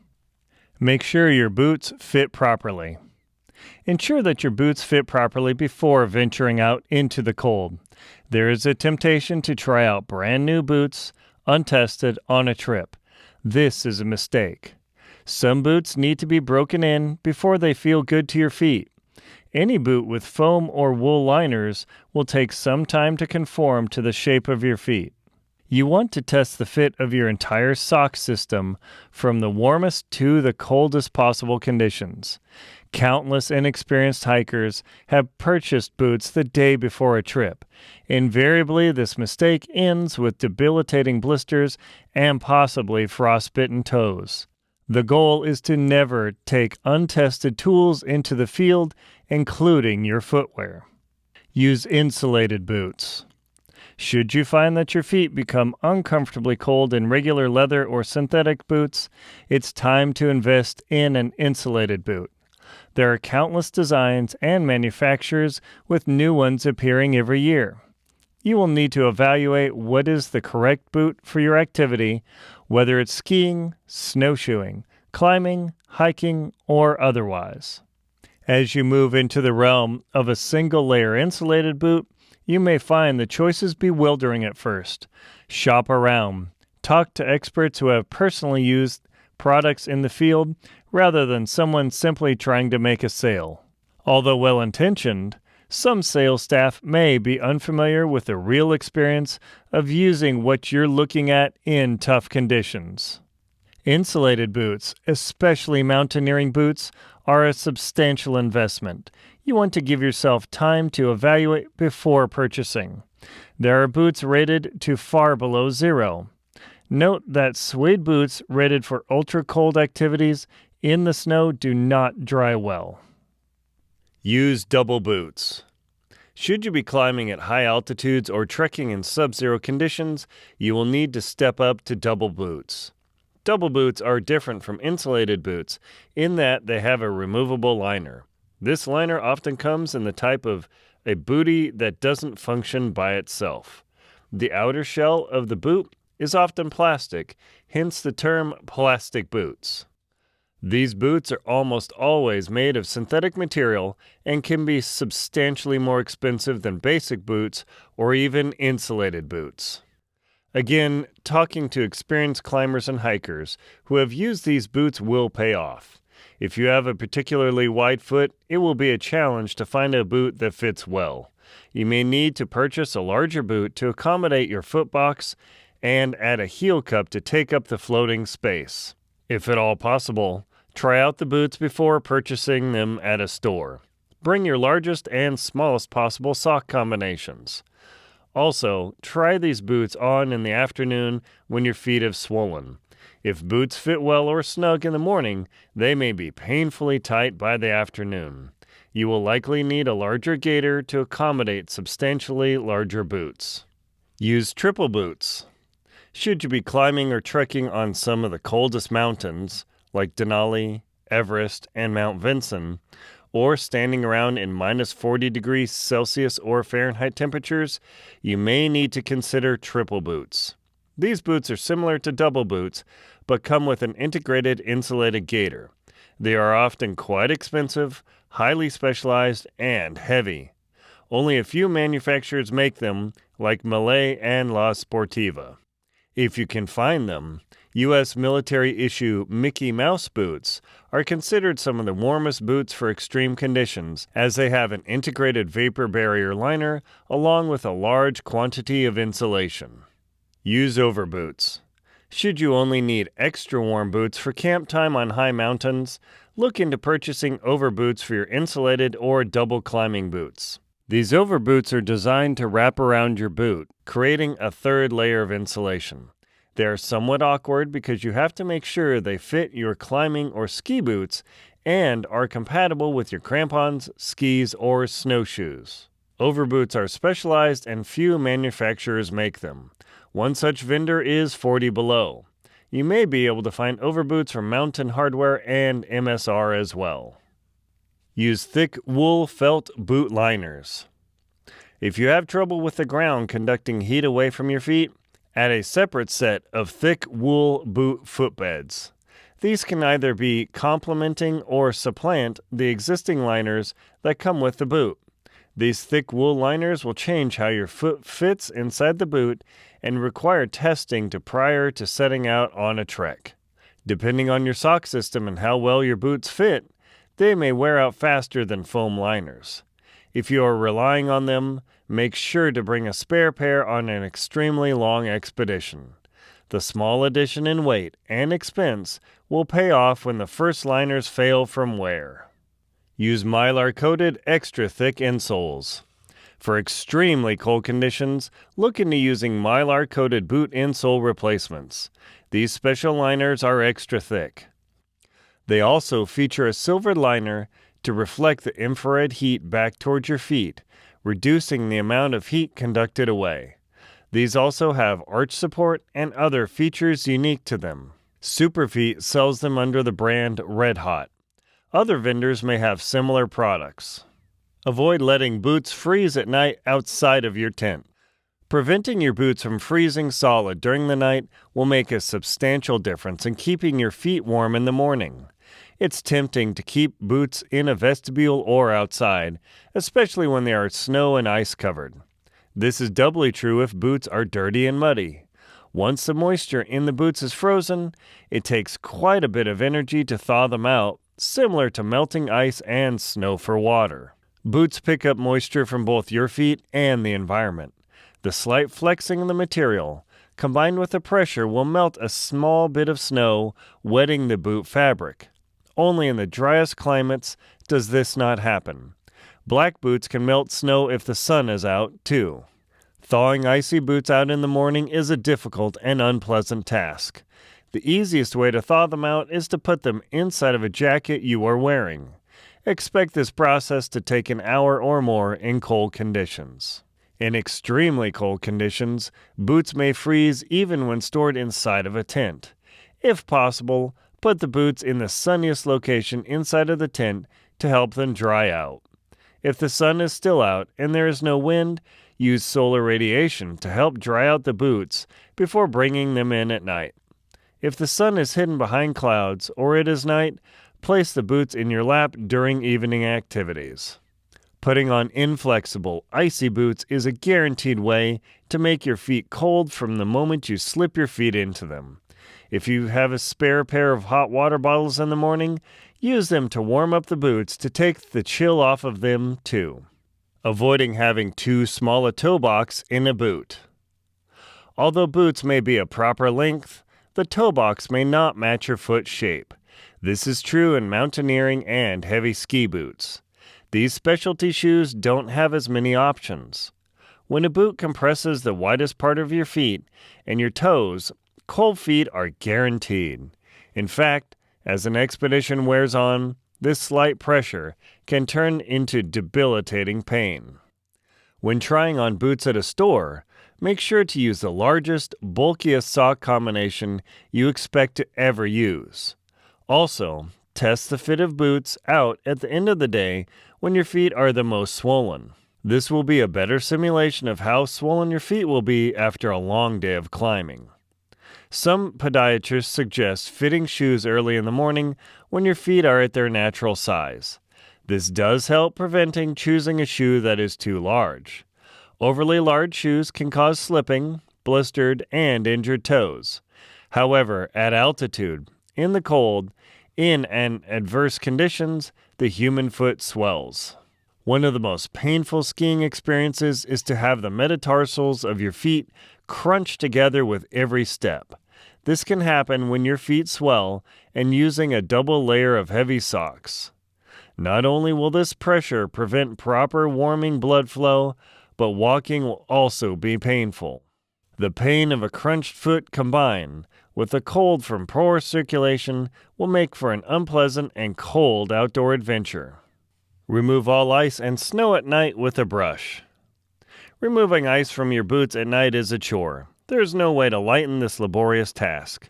Make sure your boots fit properly. Ensure that your boots fit properly before venturing out into the cold. There is a temptation to try out brand new boots, untested, on a trip. This is a mistake. Some boots need to be broken in before they feel good to your feet. Any boot with foam or wool liners will take some time to conform to the shape of your feet. You want to test the fit of your entire sock system from the warmest to the coldest possible conditions. Countless inexperienced hikers have purchased boots the day before a trip. Invariably, this mistake ends with debilitating blisters and possibly frostbitten toes. The goal is to never take untested tools into the field, including your footwear. Use insulated boots. Should you find that your feet become uncomfortably cold in regular leather or synthetic boots, it's time to invest in an insulated boot. There are countless designs and manufacturers with new ones appearing every year. You will need to evaluate what is the correct boot for your activity, whether it's skiing, snowshoeing, climbing, hiking, or otherwise. As you move into the realm of a single-layer insulated boot, you may find the choices bewildering at first. Shop around. Talk to experts who have personally used products in the field rather than someone simply trying to make a sale. Although well-intentioned, some sales staff may be unfamiliar with the real experience of using what you're looking at in tough conditions. Insulated boots, especially mountaineering boots, are a substantial investment. You want to give yourself time to evaluate before purchasing. There are boots rated to far below zero. Note that suede boots rated for ultra-cold activities in the snow do not dry well. Use double boots. Should you be climbing at high altitudes or trekking in sub-zero conditions, you will need to step up to double boots. Double boots are different from insulated boots in that they have a removable liner. This liner often comes in the type of a bootie that doesn't function by itself. The outer shell of the boot is often plastic, hence the term plastic boots. These boots are almost always made of synthetic material and can be substantially more expensive than basic boots or even insulated boots. Again, talking to experienced climbers and hikers who have used these boots will pay off. If you have a particularly wide foot, it will be a challenge to find a boot that fits well. You may need to purchase a larger boot to accommodate your foot box and add a heel cup to take up the floating space. If at all possible, try out the boots before purchasing them at a store. Bring your largest and smallest possible sock combinations. Also, try these boots on in the afternoon when your feet have swollen. If boots fit well or snug in the morning, they may be painfully tight by the afternoon. You will likely need a larger gaiter to accommodate substantially larger boots. Use triple boots. Should you be climbing or trekking on some of the coldest mountains, like Denali, Everest, and Mount Vinson, or standing around in minus 40 degrees Celsius or Fahrenheit temperatures, you may need to consider triple boots. These boots are similar to double boots, but come with an integrated insulated gaiter. They are often quite expensive, highly specialized, and heavy. Only a few manufacturers make them, like Magellan and La Sportiva. If you can find them, U.S. military-issue Mickey Mouse boots are considered some of the warmest boots for extreme conditions, as they have an integrated vapor barrier liner along with a large quantity of insulation. Use overboots. Should you only need extra warm boots for camp time on high mountains, look into purchasing overboots for your insulated or double climbing boots. These overboots are designed to wrap around your boot, creating a third layer of insulation. They are somewhat awkward because you have to make sure they fit your climbing or ski boots and are compatible with your crampons, skis, or snowshoes. Overboots are specialized and few manufacturers make them. One such vendor is 40 Below. You may be able to find overboots from Mountain Hardwear and MSR as well. Use thick wool felt boot liners. If you have trouble with the ground conducting heat away from your feet, add a separate set of thick wool boot footbeds. These can either be complementing or supplant the existing liners that come with the boot. These thick wool liners will change how your foot fits inside the boot and require testing prior to setting out on a trek. Depending on your sock system and how well your boots fit, they may wear out faster than foam liners. If you are relying on them, make sure to bring a spare pair on an extremely long expedition. The small addition in weight and expense will pay off when the first liners fail from wear. Use mylar-coated extra thick insoles. For extremely cold conditions, look into using mylar-coated boot insole replacements. These special liners are extra thick. They also feature a silver liner to reflect the infrared heat back towards your feet, reducing the amount of heat conducted away. These also have arch support and other features unique to them. Superfeet sells them under the brand Red Hot. Other vendors may have similar products. Avoid letting boots freeze at night outside of your tent. Preventing your boots from freezing solid during the night will make a substantial difference in keeping your feet warm in the morning. It's tempting to keep boots in a vestibule or outside, especially when they are snow and ice covered. This is doubly true if boots are dirty and muddy. Once the moisture in the boots is frozen, it takes quite a bit of energy to thaw them out, similar to melting ice and snow for water. Boots pick up moisture from both your feet and the environment. The slight flexing of the material, combined with the pressure, will melt a small bit of snow, wetting the boot fabric. Only in the driest climates does this not happen. Black boots can melt snow if the sun is out, too. Thawing icy boots out in the morning is a difficult and unpleasant task. The easiest way to thaw them out is to put them inside of a jacket you are wearing. Expect this process to take an hour or more in cold conditions. In extremely cold conditions, boots may freeze even when stored inside of a tent. If possible, put the boots in the sunniest location inside of the tent to help them dry out. If the sun is still out and there is no wind, use solar radiation to help dry out the boots before bringing them in at night. If the sun is hidden behind clouds or it is night, place the boots in your lap during evening activities. Putting on inflexible, icy boots is a guaranteed way to make your feet cold from the moment you slip your feet into them. If you have a spare pair of hot water bottles in the morning, Use them to warm up the boots to take the chill off of them too. Avoiding having too small a toe box in a boot. Although boots may be a proper length, the toe box may not match your foot shape. This is true in mountaineering and heavy ski boots. These specialty shoes don't have as many options. When a boot compresses the widest part of your feet and your toes, cold feet are guaranteed. In fact, as an expedition wears on, this slight pressure can turn into debilitating pain. When trying on boots at a store, make sure to use the largest, bulkiest sock combination you expect to ever use. Also, test the fit of boots out at the end of the day when your feet are the most swollen. This will be a better simulation of how swollen your feet will be after a long day of climbing. Some podiatrists suggest fitting shoes early in the morning when your feet are at their natural size. This does help preventing choosing a shoe that is too large. Overly large shoes can cause slipping, blistered, and injured toes. However, at altitude, in the cold, in adverse conditions, the human foot swells. One of the most painful skiing experiences is to have the metatarsals of your feet crunch together with every step. This can happen when your feet swell and using a double layer of heavy socks. Not only will this pressure prevent proper warming blood flow, but walking will also be painful. The pain of a crunched foot combined with the cold from poor circulation will make for an unpleasant and cold outdoor adventure. Remove all ice and snow at night with a brush. Removing ice from your boots at night is a chore. There is no way to lighten this laborious task.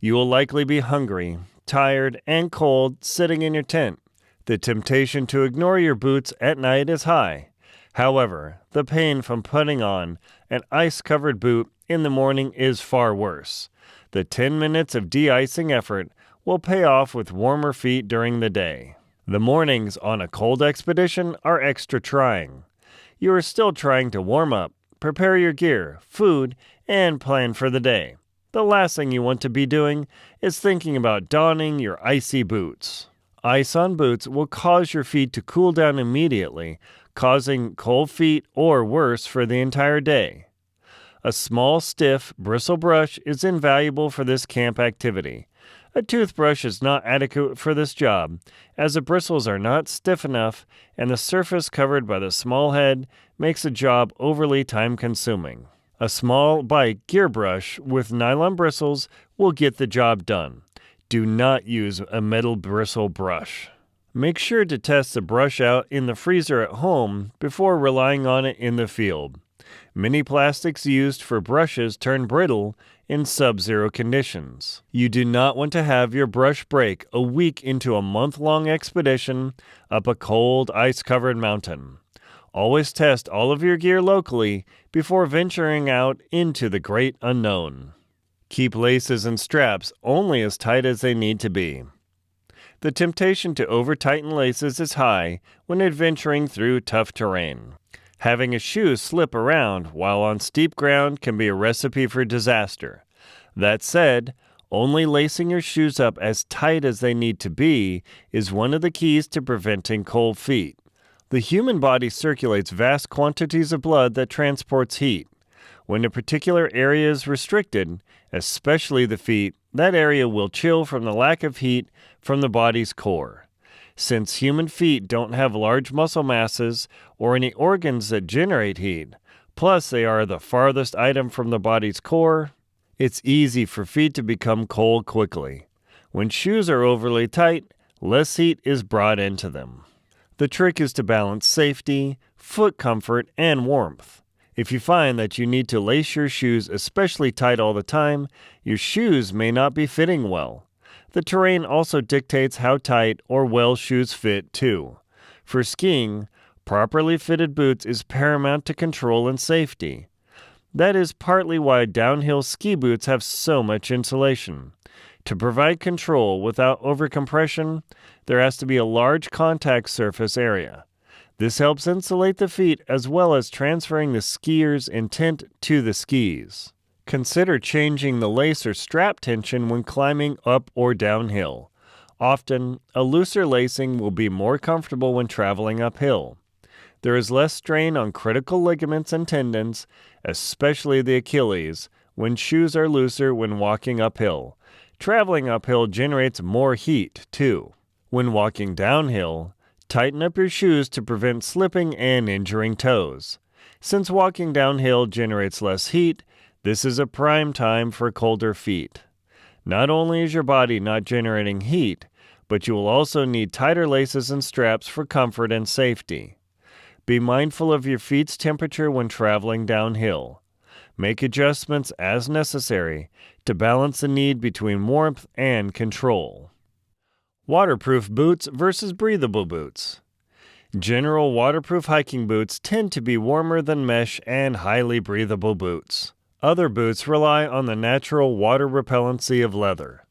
You will likely be hungry, tired, and cold sitting in your tent. The temptation to ignore your boots at night is high. However, the pain from putting on an ice-covered boot in the morning is far worse. The 10 minutes of de-icing effort will pay off with warmer feet during the day. The mornings on a cold expedition are extra trying. You are still trying to warm up, prepare your gear, food, and plan for the day. The last thing you want to be doing is thinking about donning your icy boots. Ice on boots will cause your feet to cool down immediately, causing cold feet or worse for the entire day. A small, stiff, bristle brush is invaluable for this camp activity. A toothbrush is not adequate for this job, as the bristles are not stiff enough and the surface covered by the small head makes the job overly time-consuming. A small bike gear brush with nylon bristles will get the job done. Do not use a metal bristle brush. Make sure to test the brush out in the freezer at home before relying on it in the field. Many plastics used for brushes turn brittle in sub-zero conditions. You do not want to have your brush break a week into a month-long expedition up a cold, ice-covered mountain. Always test all of your gear locally before venturing out into the great unknown. Keep laces and straps only as tight as they need to be. The temptation to over-tighten laces is high when adventuring through tough terrain. Having a shoe slip around while on steep ground can be a recipe for disaster. That said, only lacing your shoes up as tight as they need to be is one of the keys to preventing cold feet. The human body circulates vast quantities of blood that transports heat. When a particular area is restricted, especially the feet, that area will chill from the lack of heat from the body's core. Since human feet don't have large muscle masses or any organs that generate heat, plus they are the farthest item from the body's core, it's easy for feet to become cold quickly. When shoes are overly tight, less heat is brought into them. The trick is to balance safety, foot comfort, and warmth. If you find that you need to lace your shoes especially tight all the time, your shoes may not be fitting well. The terrain also dictates how tight or well shoes fit, too. For skiing, properly fitted boots is paramount to control and safety. That is partly why downhill ski boots have so much insulation. To provide control without overcompression, there has to be a large contact surface area. This helps insulate the feet as well as transferring the skier's intent to the skis. Consider changing the lace or strap tension when climbing up or downhill. Often, a looser lacing will be more comfortable when traveling uphill. There is less strain on critical ligaments and tendons, especially the Achilles, when shoes are looser when walking uphill. Traveling uphill generates more heat, too. When walking downhill, tighten up your shoes to prevent slipping and injuring toes. Since walking downhill generates less heat, this is a prime time for colder feet. Not only is your body not generating heat, but you will also need tighter laces and straps for comfort and safety. Be mindful of your feet's temperature when traveling downhill. Make adjustments as necessary to balance the need between warmth and control. Waterproof boots versus breathable boots. General waterproof hiking boots tend to be warmer than mesh and highly breathable boots. Other boots rely on the natural water repellency of leather.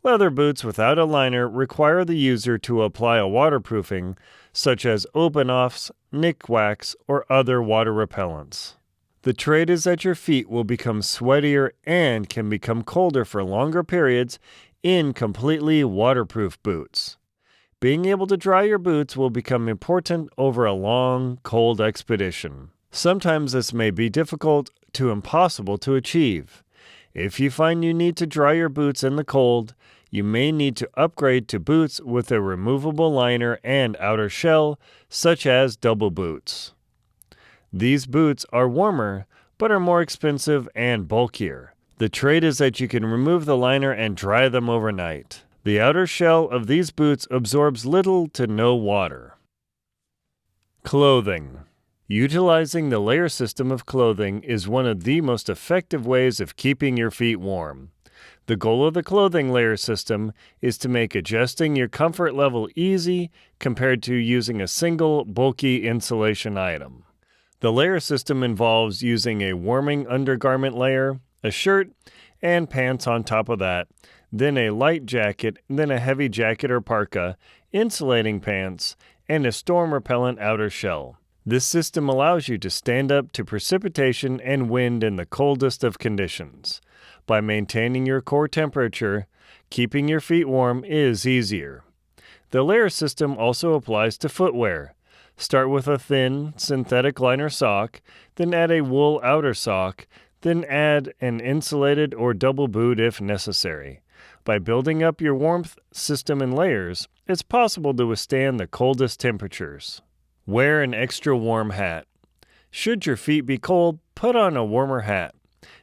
Leather boots without a liner require the user to apply a waterproofing, such as open-offs, nick wax, or other water repellents. The trade is that your feet will become sweatier and can become colder for longer periods in completely waterproof boots. Being able to dry your boots will become important over a long, cold expedition. Sometimes this may be difficult to impossible to achieve. If you find you need to dry your boots in the cold, you may need to upgrade to boots with a removable liner and outer shell, such as double boots. These boots are warmer, but are more expensive and bulkier. The trade is that you can remove the liner and dry them overnight. The outer shell of these boots absorbs little to no water. Clothing. Utilizing the layer system of clothing is one of the most effective ways of keeping your feet warm. The goal of the clothing layer system is to make adjusting your comfort level easy compared to using a single, bulky insulation item. The layer system involves using a warming undergarment layer, a shirt, and pants on top of that, then a light jacket, then a heavy jacket or parka, insulating pants, and a storm-repellent outer shell. This system allows you to stand up to precipitation and wind in the coldest of conditions. By maintaining your core temperature, keeping your feet warm is easier. The layer system also applies to footwear. Start with a thin, synthetic liner sock, then add a wool outer sock, then add an insulated or double boot if necessary. By building up your warmth system in layers, it's possible to withstand the coldest temperatures. Wear an extra warm hat. Should your feet be cold, put on a warmer hat.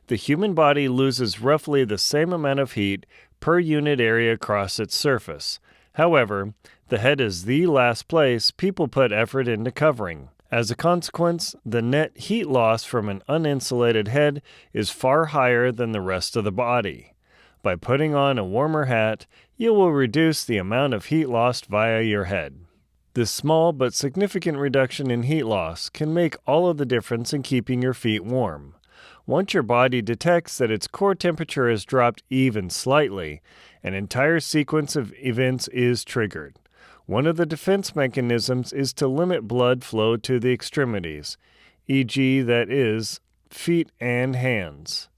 The human body loses roughly the same amount of heat per unit area across its surface. However, the head is the last place people put effort into covering. As a consequence, the net heat loss from an uninsulated head is far higher than the rest of the body. By putting on a warmer hat, you will reduce the amount of heat lost via your head. This small but significant reduction in heat loss can make all of the difference in keeping your feet warm. Once your body detects that its core temperature has dropped even slightly, an entire sequence of events is triggered. One of the defense mechanisms is to limit blood flow to the extremities, e.g., that is, feet and hands.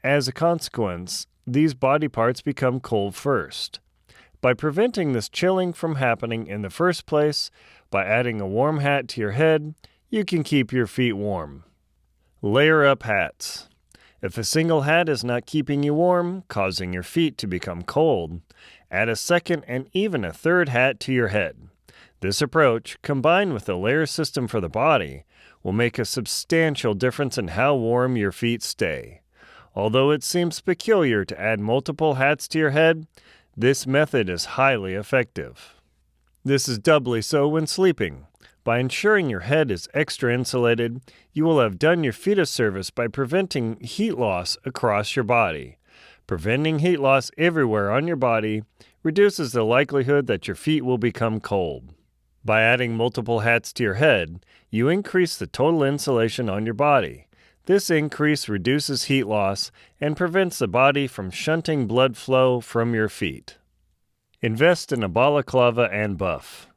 As a consequence, these body parts become cold first. By preventing this chilling from happening in the first place, by adding a warm hat to your head, you can keep your feet warm. Layer up hats. If a single hat is not keeping you warm, causing your feet to become cold, add a second and even a third hat to your head. This approach, combined with the layer system for the body, will make a substantial difference in how warm your feet stay. Although it seems peculiar to add multiple hats to your head, this method is highly effective. This is doubly so when sleeping. By ensuring your head is extra insulated, you will have done your feet a service by preventing heat loss across your body. Preventing heat loss everywhere on your body reduces the likelihood that your feet will become cold. By adding multiple hats to your head, you increase the total insulation on your body. This increase reduces heat loss and prevents the body from shunting blood flow from your feet. Invest in a balaclava and buff.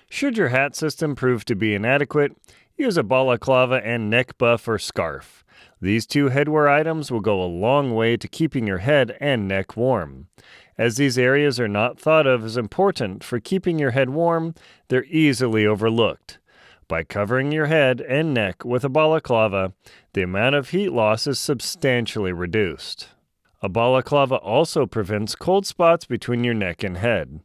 Should your hat system prove to be inadequate, use a balaclava and neck buff or scarf. These two headwear items will go a long way to keeping your head and neck warm. As these areas are not thought of as important for keeping your head warm, they're easily overlooked. By covering your head and neck with a balaclava, the amount of heat loss is substantially reduced. A balaclava also prevents cold spots between your neck and head.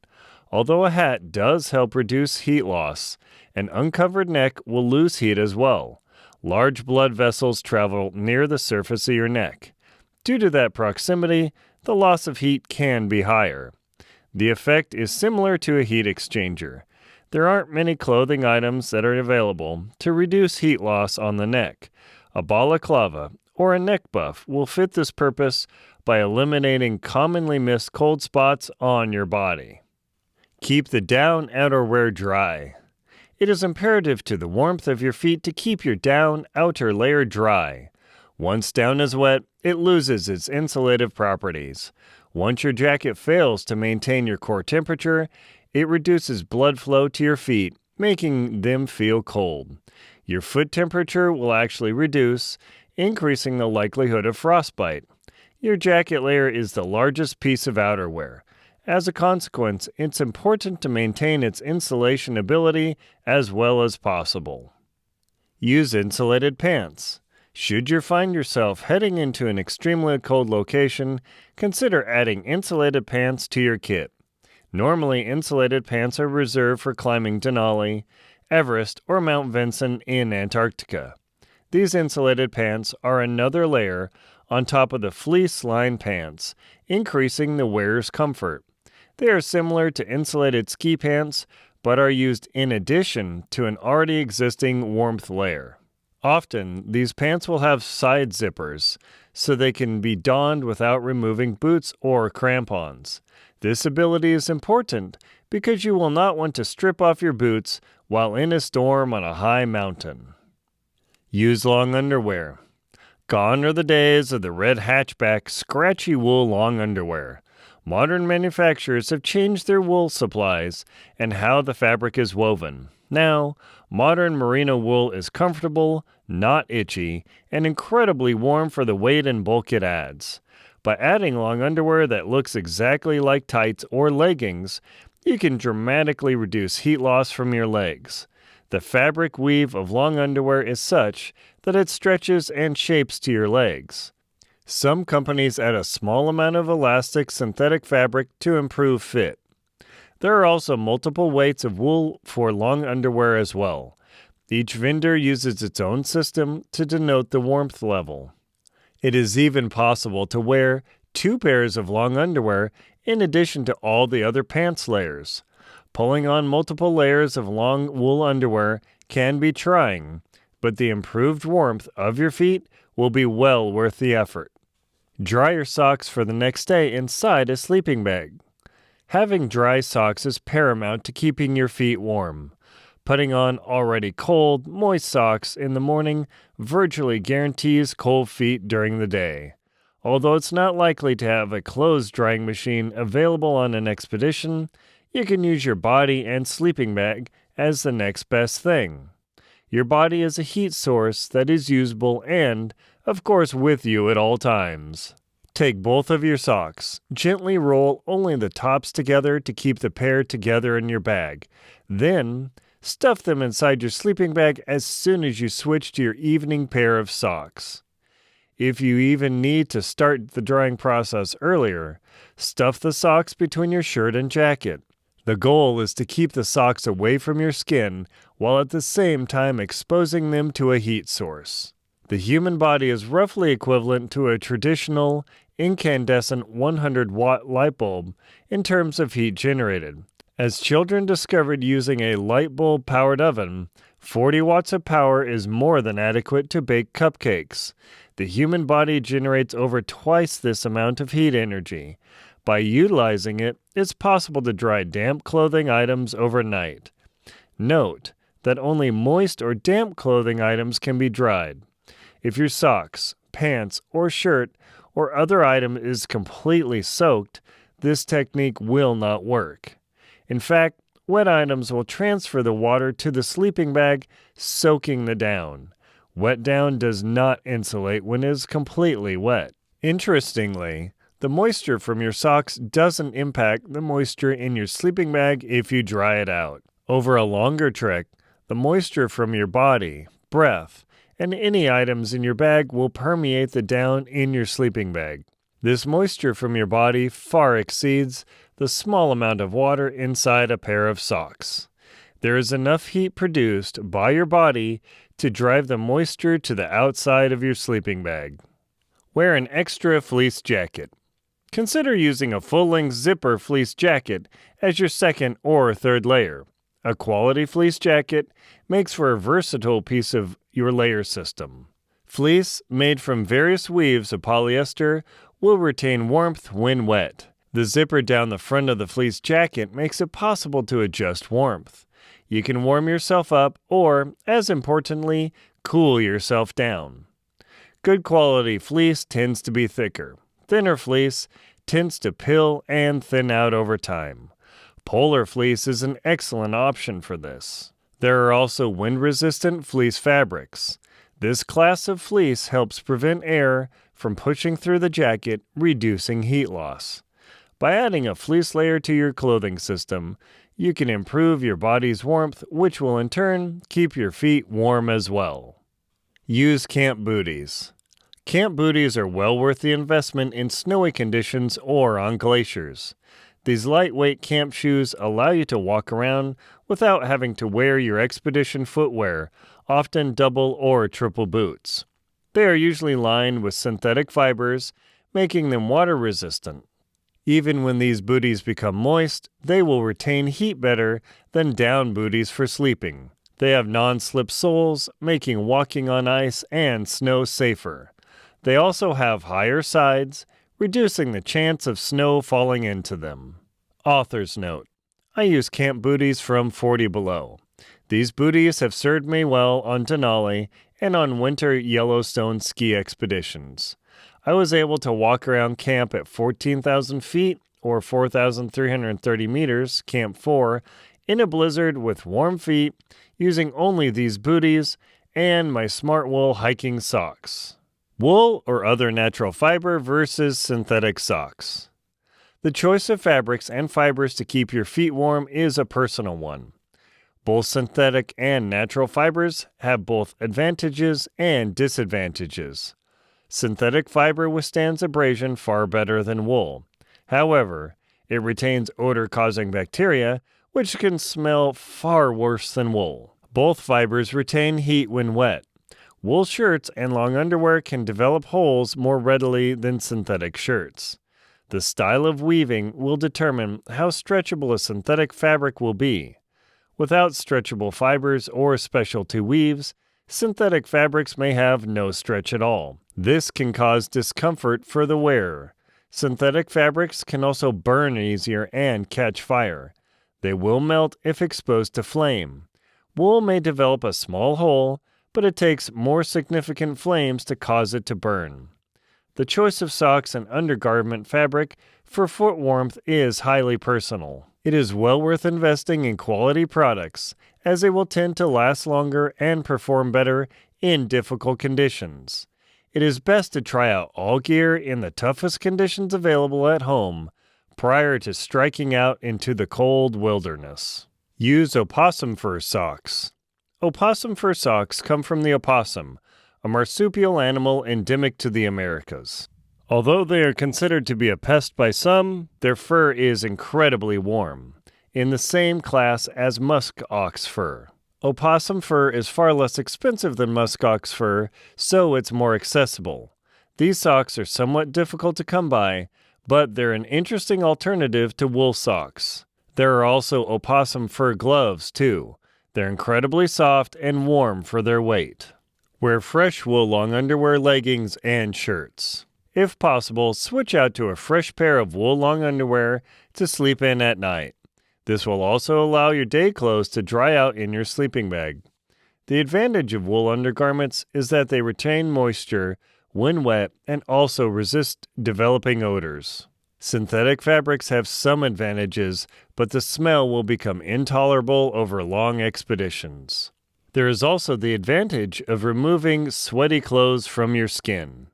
Although a hat does help reduce heat loss, an uncovered neck will lose heat as well. Large blood vessels travel near the surface of your neck. Due to that proximity, the loss of heat can be higher. The effect is similar to a heat exchanger. There aren't many clothing items that are available to reduce heat loss on the neck. A balaclava or a neck buff will fit this purpose by eliminating commonly missed cold spots on your body. Keep the down outerwear dry. It is imperative to the warmth of your feet to keep your down outer layer dry. Once down is wet, it loses its insulative properties. Once your jacket fails to maintain your core temperature, it reduces blood flow to your feet, making them feel cold. Your foot temperature will actually reduce, increasing the likelihood of frostbite. Your jacket layer is the largest piece of outerwear. As a consequence, it's important to maintain its insulation ability as well as possible. Use insulated pants. Should you find yourself heading into an extremely cold location, consider adding insulated pants to your kit. Normally, insulated pants are reserved for climbing Denali, Everest, or Mount Vinson in Antarctica. These insulated pants are another layer on top of the fleece-lined pants, increasing the wearer's comfort. They are similar to insulated ski pants, but are used in addition to an already existing warmth layer. Often, these pants will have side zippers, so they can be donned without removing boots or crampons. This ability is important because you will not want to strip off your boots while in a storm on a high mountain. Use long underwear. Gone are the days of the red hatchback, scratchy wool long underwear. Modern manufacturers have changed their wool supplies and how the fabric is woven. Now, modern merino wool is comfortable, not itchy, and incredibly warm for the weight and bulk it adds. By adding long underwear that looks exactly like tights or leggings, you can dramatically reduce heat loss from your legs. The fabric weave of long underwear is such that it stretches and shapes to your legs. Some companies add a small amount of elastic synthetic fabric to improve fit. There are also multiple weights of wool for long underwear as well. Each vendor uses its own system to denote the warmth level. It is even possible to wear 2 pairs of long underwear in addition to all the other pants layers. Pulling on multiple layers of long wool underwear can be trying, but the improved warmth of your feet will be well worth the effort. Dry your socks for the next day inside a sleeping bag. Having dry socks is paramount to keeping your feet warm. Putting on already cold, moist socks in the morning virtually guarantees cold feet during the day. Although it's not likely to have a clothes drying machine available on an expedition, you can use your body and sleeping bag as the next best thing. Your body is a heat source that is usable and, of course, with you at all times. Take both of your socks. Gently roll only the tops together to keep the pair together in your bag. Then, stuff them inside your sleeping bag as soon as you switch to your evening pair of socks. If you even need to start the drying process earlier, stuff the socks between your shirt and jacket. The goal is to keep the socks away from your skin while at the same time exposing them to a heat source. The human body is roughly equivalent to a traditional incandescent 100-watt light bulb in terms of heat generated. As children discovered using a light bulb-powered oven, 40 watts of power is more than adequate to bake cupcakes. The human body generates over twice this amount of heat energy. By utilizing it, it's possible to dry damp clothing items overnight. Note that only moist or damp clothing items can be dried. If your socks, pants, or shirt or other item is completely soaked, this technique will not work. In fact, wet items will transfer the water to the sleeping bag, soaking the down. Wet down does not insulate when it is completely wet. Interestingly, the The moisture from your socks doesn't impact the moisture in your sleeping bag if you dry it out. Over a longer trek, the moisture from your body, breath, and any items in your bag will permeate the down in your sleeping bag. This moisture from your body far exceeds the small amount of water inside a pair of socks. There is enough heat produced by your body to drive the moisture to the outside of your sleeping bag. Wear an extra fleece jacket. Consider using a full-length zipper fleece jacket as your second or third layer. A quality fleece jacket makes for a versatile piece of your layer system. Fleece, made from various weaves of polyester, will retain warmth when wet. The zipper down the front of the fleece jacket makes it possible to adjust warmth. You can warm yourself up or, as importantly, cool yourself down. Good quality fleece tends to be thicker. Thinner fleece tends to pill and thin out over time. Polar fleece is an excellent option for this. There are also wind-resistant fleece fabrics. This class of fleece helps prevent air from pushing through the jacket, reducing heat loss. By adding a fleece layer to your clothing system, you can improve your body's warmth, which will in turn keep your feet warm as well. Use camp booties. Camp booties are well worth the investment in snowy conditions or on glaciers. These lightweight camp shoes allow you to walk around without having to wear your expedition footwear, often double or triple boots. They are usually lined with synthetic fibers, making them water resistant. Even when these booties become moist, they will retain heat better than down booties for sleeping. They have non-slip soles, making walking on ice and snow safer. They also have higher sides, reducing the chance of snow falling into them. Author's note: I use camp booties from 40 Below. These booties have served me well on Denali and on winter Yellowstone ski expeditions. I was able to walk around camp at 14,000 feet or 4,330 meters, Camp 4, in a blizzard with warm feet using only these booties and my Smart Wool hiking socks. Wool or other natural fiber versus synthetic socks. The choice of fabrics and fibers to keep your feet warm is a personal one. Both synthetic and natural fibers have both advantages and disadvantages. Synthetic fiber withstands abrasion far better than wool. However, it retains odor-causing bacteria, which can smell far worse than wool. Both fibers retain heat when wet. Wool shirts and long underwear can develop holes more readily than synthetic shirts. The style of weaving will determine how stretchable a synthetic fabric will be. Without stretchable fibers or specialty weaves, synthetic fabrics may have no stretch at all. This can cause discomfort for the wearer. Synthetic fabrics can also burn easier and catch fire. They will melt if exposed to flame. Wool may develop a small hole, but it takes more significant flames to cause it to burn. The choice of socks and undergarment fabric for foot warmth is highly personal. It is well worth investing in quality products, as they will tend to last longer and perform better in difficult conditions. It is best to try out all gear in the toughest conditions available at home prior to striking out into the cold wilderness. Use opossum fur socks. Opossum fur socks come from the opossum, a marsupial animal endemic to the Americas. Although they are considered to be a pest by some, their fur is incredibly warm, in the same class as musk ox fur. Opossum fur is far less expensive than musk ox fur, so it's more accessible. These socks are somewhat difficult to come by, but they're an interesting alternative to wool socks. There are also opossum fur gloves, too. They're incredibly soft and warm for their weight. Wear fresh wool long underwear, leggings, and shirts. If possible, switch out to a fresh pair of wool long underwear to sleep in at night. This will also allow your day clothes to dry out in your sleeping bag. The advantage of wool undergarments is that they retain moisture when wet and also resist developing odors. Synthetic fabrics have some advantages, but the smell will become intolerable over long expeditions. There is also the advantage of removing sweaty clothes from your skin.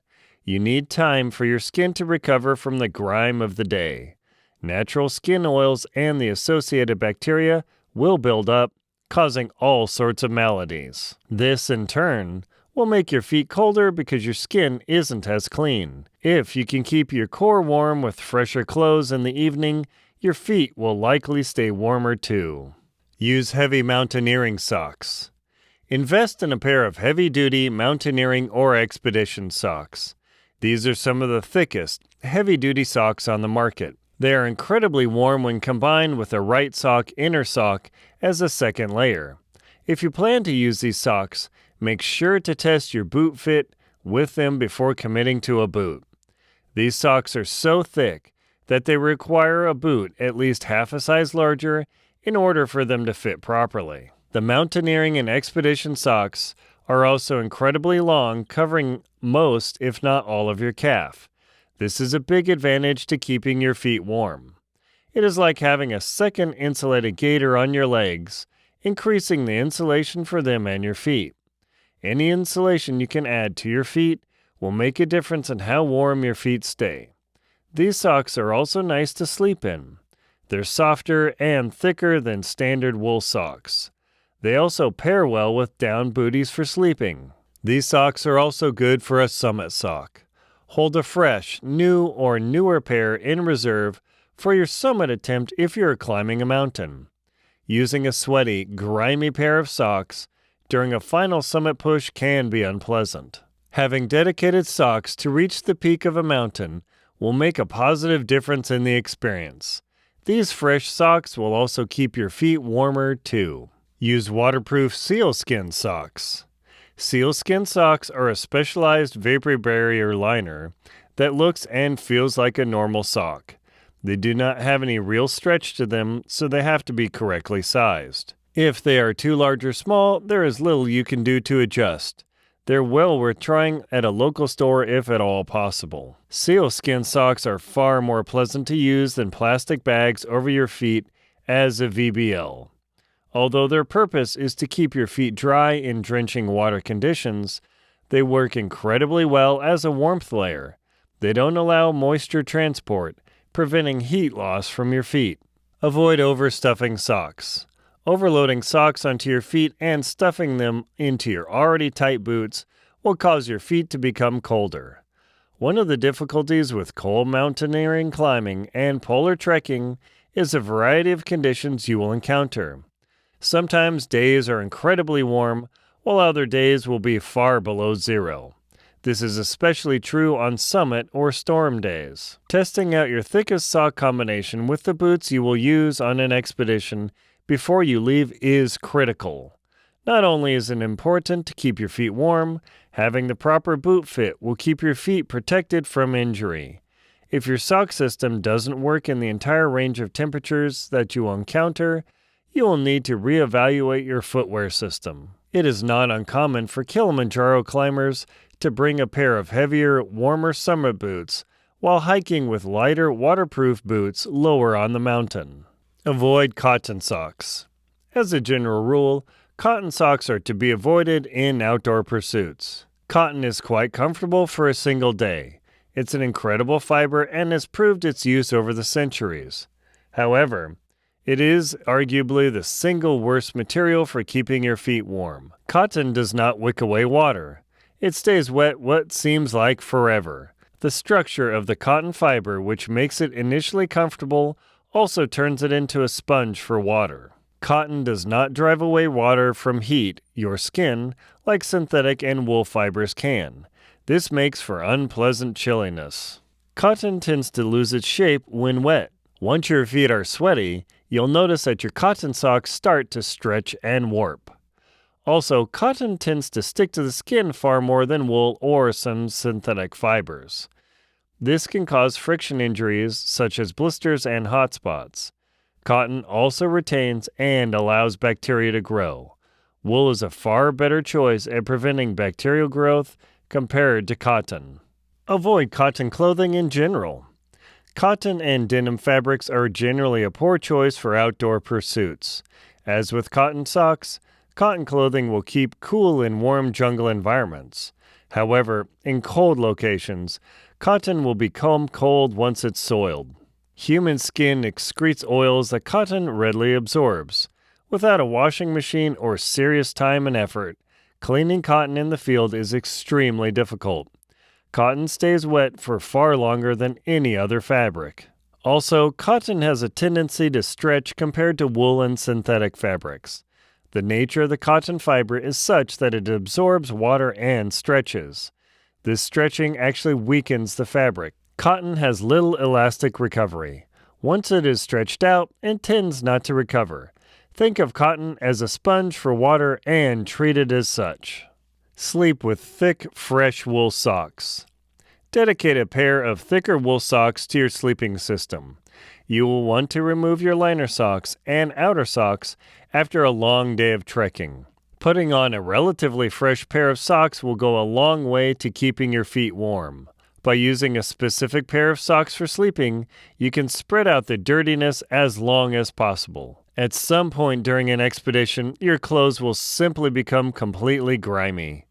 You need time for your skin to recover from the grime of the day. Natural skin oils and the associated bacteria will build up, causing all sorts of maladies. This, in turn, will make your feet colder because your skin isn't as clean. If you can keep your core warm with fresher clothes in the evening, your feet will likely stay warmer too. Use heavy mountaineering socks. Invest in a pair of heavy-duty mountaineering or expedition socks. These are some of the thickest, heavy-duty socks on the market. They are incredibly warm when combined with a right sock inner sock as a second layer. If you plan to use these socks, make sure to test your boot fit with them before committing to a boot. These socks are so thick that they require a boot at least half a size larger in order for them to fit properly. The mountaineering and expedition socks are also incredibly long, covering most, if not all, of your calf. This is a big advantage to keeping your feet warm. It is like having a second insulated gaiter on your legs, increasing the insulation for them and your feet. Any insulation you can add to your feet will make a difference in how warm your feet stay. These socks are also nice to sleep in. They're softer and thicker than standard wool socks. They also pair well with down booties for sleeping. These socks are also good for a summit sock. Hold a fresh, new, or newer pair in reserve for your summit attempt if you're climbing a mountain. Using a sweaty, grimy pair of socks during a final summit push can be unpleasant. Having dedicated socks to reach the peak of a mountain will make a positive difference in the experience. These fresh socks will also keep your feet warmer too. Use waterproof sealskin socks. Sealskin socks are a specialized vapor barrier liner that looks and feels like a normal sock. They do not have any real stretch to them, so they have to be correctly sized. If they are too large or small, there is little you can do to adjust. They're well worth trying at a local store if at all possible. Sealskin socks are far more pleasant to use than plastic bags over your feet as a VBL. Although their purpose is to keep your feet dry in drenching water conditions, they work incredibly well as a warmth layer. They don't allow moisture transport, preventing heat loss from your feet. Avoid overstuffing socks. Overloading socks onto your feet and stuffing them into your already tight boots will cause your feet to become colder. One of the difficulties with cold mountaineering climbing and polar trekking is a variety of conditions you will encounter. Sometimes days are incredibly warm, while other days will be far below zero. This is especially true on summit or storm days. Testing out your thickest sock combination with the boots you will use on an expedition before you leave is critical. Not only is it important to keep your feet warm, having the proper boot fit will keep your feet protected from injury. If your sock system doesn't work in the entire range of temperatures that you will encounter, you will need to reevaluate your footwear system. It is not uncommon for Kilimanjaro climbers to bring a pair of heavier, warmer summit boots while hiking with lighter, waterproof boots lower on the mountain. Avoid cotton socks. As a general rule, cotton socks are to be avoided in outdoor pursuits. Cotton is quite comfortable for a single day. It's an incredible fiber and has proved its use over the centuries. However, it is arguably the single worst material for keeping your feet warm. Cotton does not wick away water. It stays wet what seems like forever. The structure of the cotton fiber, which makes it initially comfortable, also turns it into a sponge for water. Cotton does not drive away water from heat, your skin, like synthetic and wool fibers can. This makes for unpleasant chilliness. Cotton tends to lose its shape when wet. Once your feet are sweaty, you'll notice that your cotton socks start to stretch and warp. Also, cotton tends to stick to the skin far more than wool or some synthetic fibers. This can cause friction injuries such as blisters and hot spots. Cotton also retains and allows bacteria to grow. Wool is a far better choice at preventing bacterial growth compared to cotton. Avoid cotton clothing in general. Cotton and denim fabrics are generally a poor choice for outdoor pursuits. As with cotton socks, cotton clothing will keep cool in warm jungle environments. However, in cold locations, cotton will become cold once it's soiled. Human skin excretes oils that cotton readily absorbs. Without a washing machine or serious time and effort, cleaning cotton in the field is extremely difficult. Cotton stays wet for far longer than any other fabric. Also, cotton has a tendency to stretch compared to wool and synthetic fabrics. The nature of the cotton fiber is such that it absorbs water and stretches. This stretching actually weakens the fabric. Cotton has little elastic recovery. Once it is stretched out, it tends not to recover. Think of cotton as a sponge for water and treat it as such. Sleep with thick, fresh wool socks. Dedicate a pair of thicker wool socks to your sleeping system. You will want to remove your liner socks and outer socks after a long day of trekking. Putting on a relatively fresh pair of socks will go a long way to keeping your feet warm. By using a specific pair of socks for sleeping, you can spread out the dirtiness as long as possible. At some point during an expedition, your clothes will simply become completely grimy.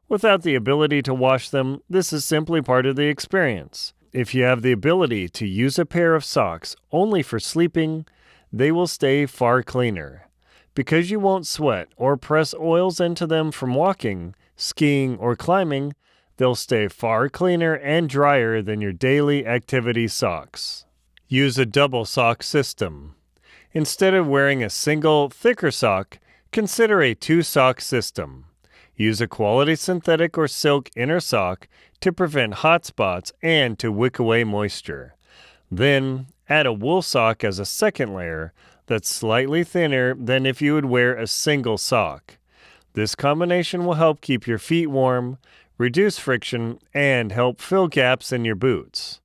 Without the ability to wash them, this is simply part of the experience. If you have the ability to use a pair of socks only for sleeping, they will stay far cleaner. Because you won't sweat or press oils into them from walking, skiing, or climbing, they'll stay far cleaner and drier than your daily activity socks. Use a double sock system. Instead of wearing a single, thicker sock, consider a two-sock system. Use a quality synthetic or silk inner sock to prevent hot spots and to wick away moisture. Then, add a wool sock as a second layer that's slightly thinner than if you would wear a single sock. This combination will help keep your feet warm, reduce friction, and help fill gaps in your boots.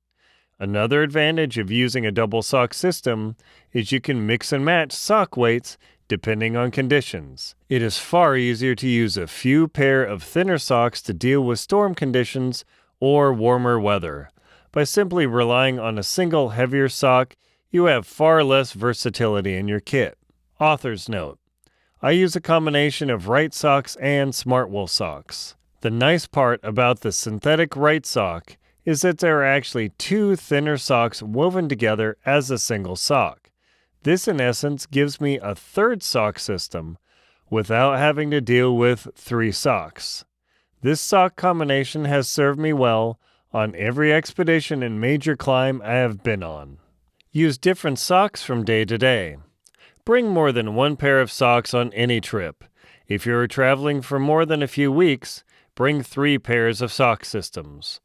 Another advantage of using a double sock system is you can mix and match sock weights depending on conditions. It is far easier to use a few pair of thinner socks to deal with storm conditions or warmer weather. By simply relying on a single heavier sock, you have far less versatility in your kit. Author's note: I use a combination of Right socks and Smartwool socks. The nice part about the synthetic Right sock is that there are actually two thinner socks woven together as a single sock. This, in essence, gives me a third sock system without having to deal with three socks. This sock combination has served me well on every expedition and major climb I have been on. Use different socks from day to day. Bring more than one pair of socks on any trip. If you are traveling for more than a few weeks, bring 3 pairs of sock systems.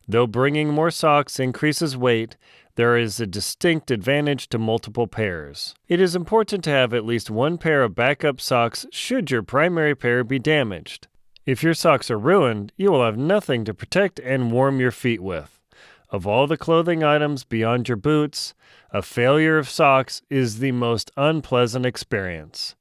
Though bringing more socks increases weight, there is a distinct advantage to multiple pairs. It is important to have at least one pair of backup socks should your primary pair be damaged. If your socks are ruined, you will have nothing to protect and warm your feet with. Of all the clothing items beyond your boots, a failure of socks is the most unpleasant experience.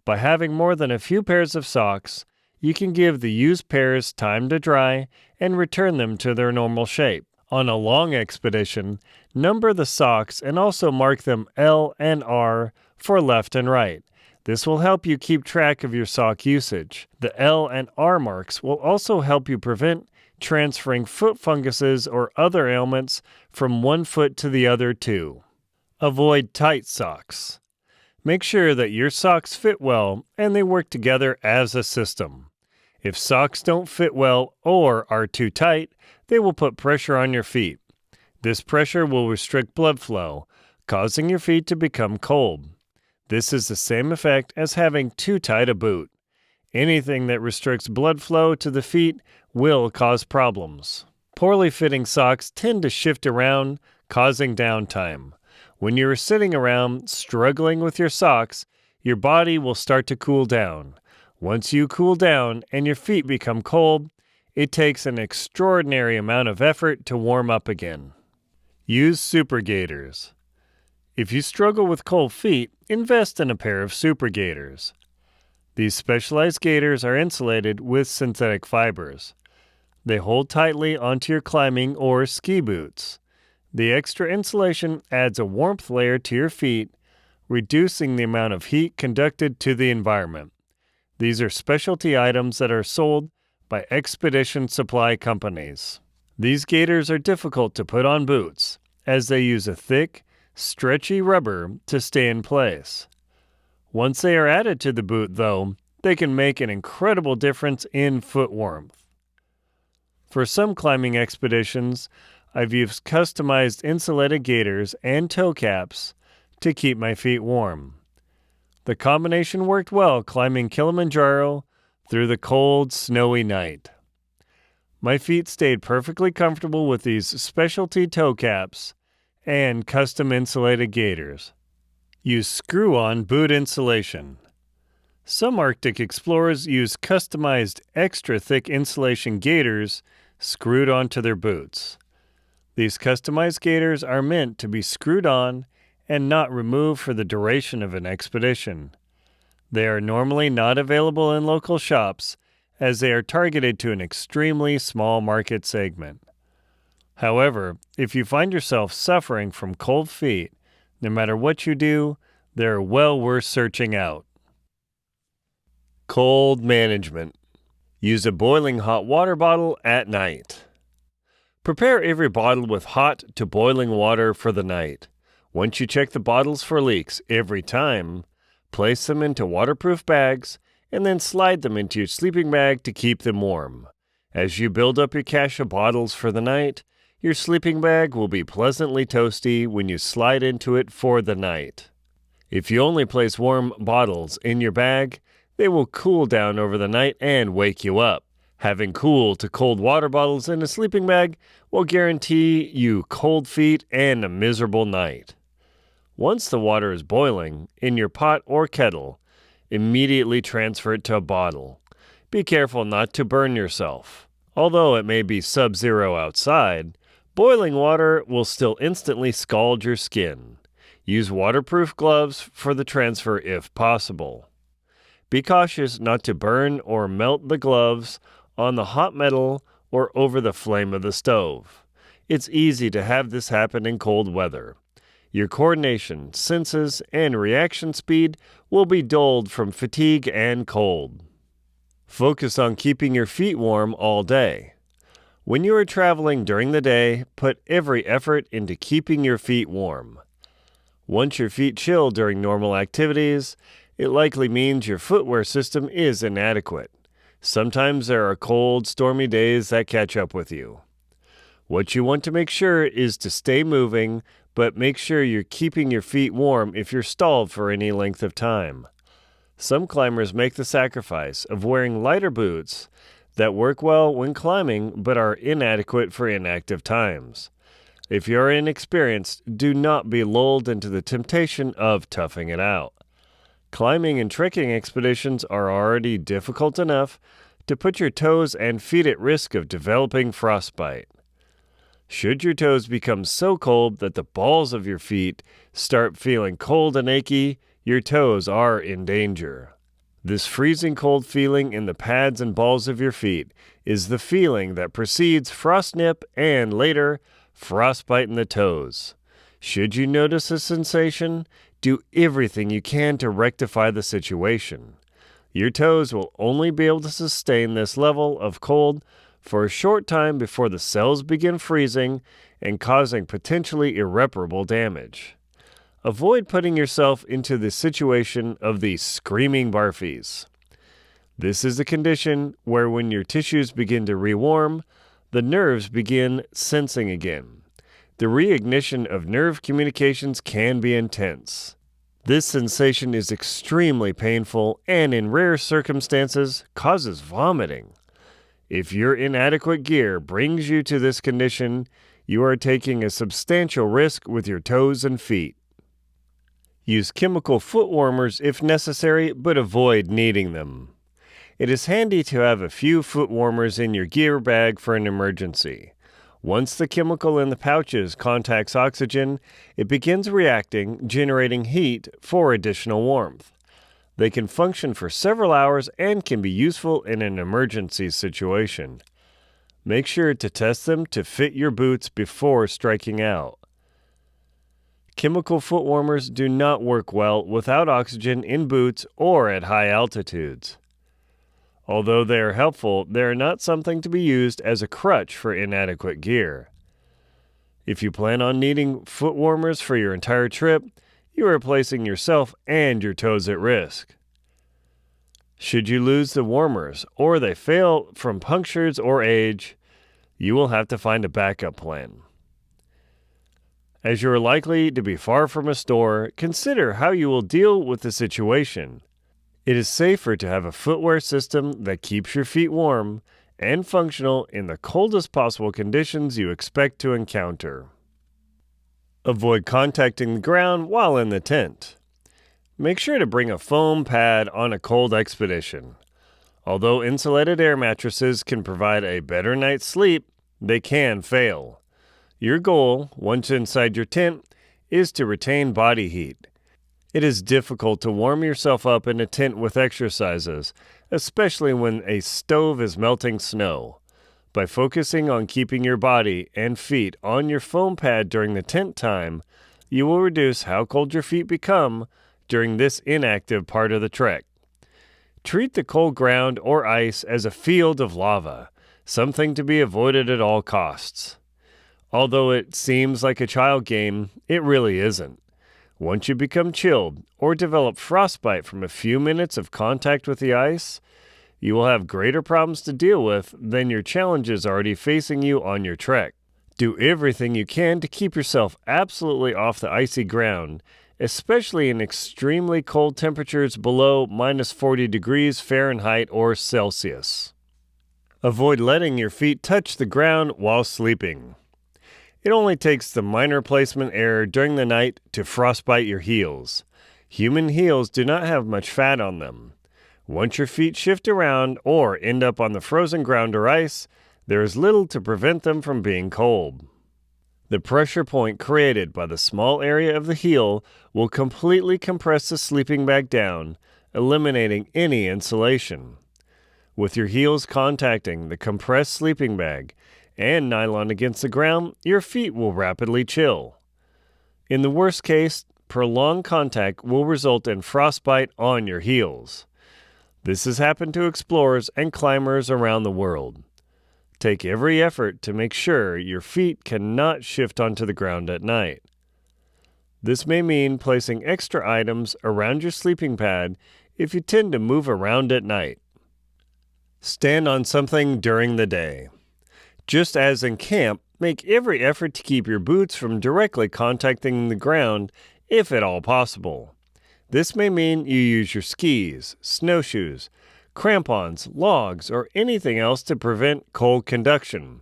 By having more than a few pairs of socks, you can give the used pairs time to dry and return them to their normal shape. On a long expedition, number the socks and also mark them L and R for left and right. This will help you keep track of your sock usage. The L and R marks will also help you prevent transferring foot funguses or other ailments from one foot to the other too. Avoid tight socks. Make sure that your socks fit well and they work together as a system. If socks don't fit well or are too tight, they will put pressure on your feet. This pressure will restrict blood flow, causing your feet to become cold. This is the same effect as having too tight a boot. Anything that restricts blood flow to the feet will cause problems. Poorly fitting socks tend to shift around, causing downtime. When you are sitting around struggling with your socks, your body will start to cool down. Once you cool down and your feet become cold, it takes an extraordinary amount of effort to warm up again. Use super gaiters. If you struggle with cold feet, invest in a pair of super gaiters. These specialized gaiters are insulated with synthetic fibers. They hold tightly onto your climbing or ski boots. The extra insulation adds a warmth layer to your feet, reducing the amount of heat conducted to the environment. These are specialty items that are sold by expedition supply companies. These gaiters are difficult to put on boots, as they use a thick, stretchy rubber to stay in place. Once they are added to the boot, though, they can make an incredible difference in foot warmth. For some climbing expeditions, I've used customized insulated gaiters and toe caps to keep my feet warm. The combination worked well climbing Kilimanjaro through the cold, snowy night. My feet stayed perfectly comfortable with these specialty toe caps and custom insulated gaiters. Use screw-on boot insulation. Some Arctic explorers use customized extra thick insulation gaiters screwed onto their boots. These customized gaiters are meant to be screwed on and not removed for the duration of an expedition. They are normally not available in local shops as they are targeted to an extremely small market segment. However, if you find yourself suffering from cold feet, no matter what you do, they're well worth searching out. Cold management. Use a boiling hot water bottle at night. Prepare every bottle with hot to boiling water for the night. Once you check the bottles for leaks every time, place them into waterproof bags and then slide them into your sleeping bag to keep them warm. As you build up your cache of bottles for the night, your sleeping bag will be pleasantly toasty when you slide into it for the night. If you only place warm bottles in your bag, they will cool down over the night and wake you up. Having cool to cold water bottles in a sleeping bag will guarantee you cold feet and a miserable night. Once the water is boiling in your pot or kettle, immediately transfer it to a bottle. Be careful not to burn yourself. Although it may be sub-zero outside, boiling water will still instantly scald your skin. Use waterproof gloves for the transfer if possible. Be cautious not to burn or melt the gloves on the hot metal or over the flame of the stove. It's easy to have this happen in cold weather. Your coordination, senses, and reaction speed will be dulled from fatigue and cold. Focus on keeping your feet warm all day. When you are traveling during the day, put every effort into keeping your feet warm. Once your feet chill during normal activities, it likely means your footwear system is inadequate. Sometimes there are cold, stormy days that catch up with you. What you want to make sure is to stay moving, but make sure you're keeping your feet warm if you're stalled for any length of time. Some climbers make the sacrifice of wearing lighter boots that work well when climbing but are inadequate for inactive times. If you're inexperienced, do not be lulled into the temptation of toughing it out. Climbing and trekking expeditions are already difficult enough to put your toes and feet at risk of developing frostbite. Should your toes become so cold that the balls of your feet start feeling cold and achy, your toes are in danger. This freezing cold feeling in the pads and balls of your feet is the feeling that precedes frost nip and later frostbite in the toes. Should you notice a sensation, do everything you can to rectify the situation. Your toes will only be able to sustain this level of cold for a short time before the cells begin freezing and causing potentially irreparable damage. Avoid putting yourself into the situation of the screaming barfies. This is a condition where when your tissues begin to rewarm, the nerves begin sensing again. The reignition of nerve communications can be intense. This sensation is extremely painful and in rare circumstances causes vomiting. If your inadequate gear brings you to this condition, you are taking a substantial risk with your toes and feet. Use chemical foot warmers if necessary, but avoid needing them. It is handy to have a few foot warmers in your gear bag for an emergency. Once the chemical in the pouches contacts oxygen, it begins reacting, generating heat for additional warmth. They can function for several hours and can be useful in an emergency situation. Make sure to test them to fit your boots before striking out. Chemical foot warmers do not work well without oxygen in boots or at high altitudes. Although they are helpful, they are not something to be used as a crutch for inadequate gear. If you plan on needing foot warmers for your entire trip, you are placing yourself and your toes at risk. Should you lose the warmers or they fail from punctures or age, you will have to find a backup plan. As you are likely to be far from a store, consider how you will deal with the situation. It is safer to have a footwear system that keeps your feet warm and functional in the coldest possible conditions you expect to encounter. Avoid contacting the ground while in the tent. Make sure to bring a foam pad on a cold expedition. Although insulated air mattresses can provide a better night's sleep, they can fail. Your goal, once inside your tent, is to retain body heat. It is difficult to warm yourself up in a tent with exercises, especially when a stove is melting snow. By focusing on keeping your body and feet on your foam pad during the tent time, you will reduce how cold your feet become during this inactive part of the trek. Treat the cold ground or ice as a field of lava, something to be avoided at all costs. Although it seems like a child game, it really isn't. Once you become chilled or develop frostbite from a few minutes of contact with the ice, you will have greater problems to deal with than your challenges already facing you on your trek. Do everything you can to keep yourself absolutely off the icy ground, especially in extremely cold temperatures below -40 degrees Fahrenheit or Celsius. Avoid letting your feet touch the ground while sleeping. It only takes the minor placement error during the night to frostbite your heels. Human heels do not have much fat on them. Once your feet shift around or end up on the frozen ground or ice, there is little to prevent them from being cold. The pressure point created by the small area of the heel will completely compress the sleeping bag down, eliminating any insulation. With your heels contacting the compressed sleeping bag and nylon against the ground, your feet will rapidly chill. In the worst case, prolonged contact will result in frostbite on your heels. This has happened to explorers and climbers around the world. Take every effort to make sure your feet cannot shift onto the ground at night. This may mean placing extra items around your sleeping pad if you tend to move around at night. Stand on something during the day. Just as in camp, make every effort to keep your boots from directly contacting the ground if at all possible. This may mean you use your skis, snowshoes, crampons, logs, or anything else to prevent cold conduction.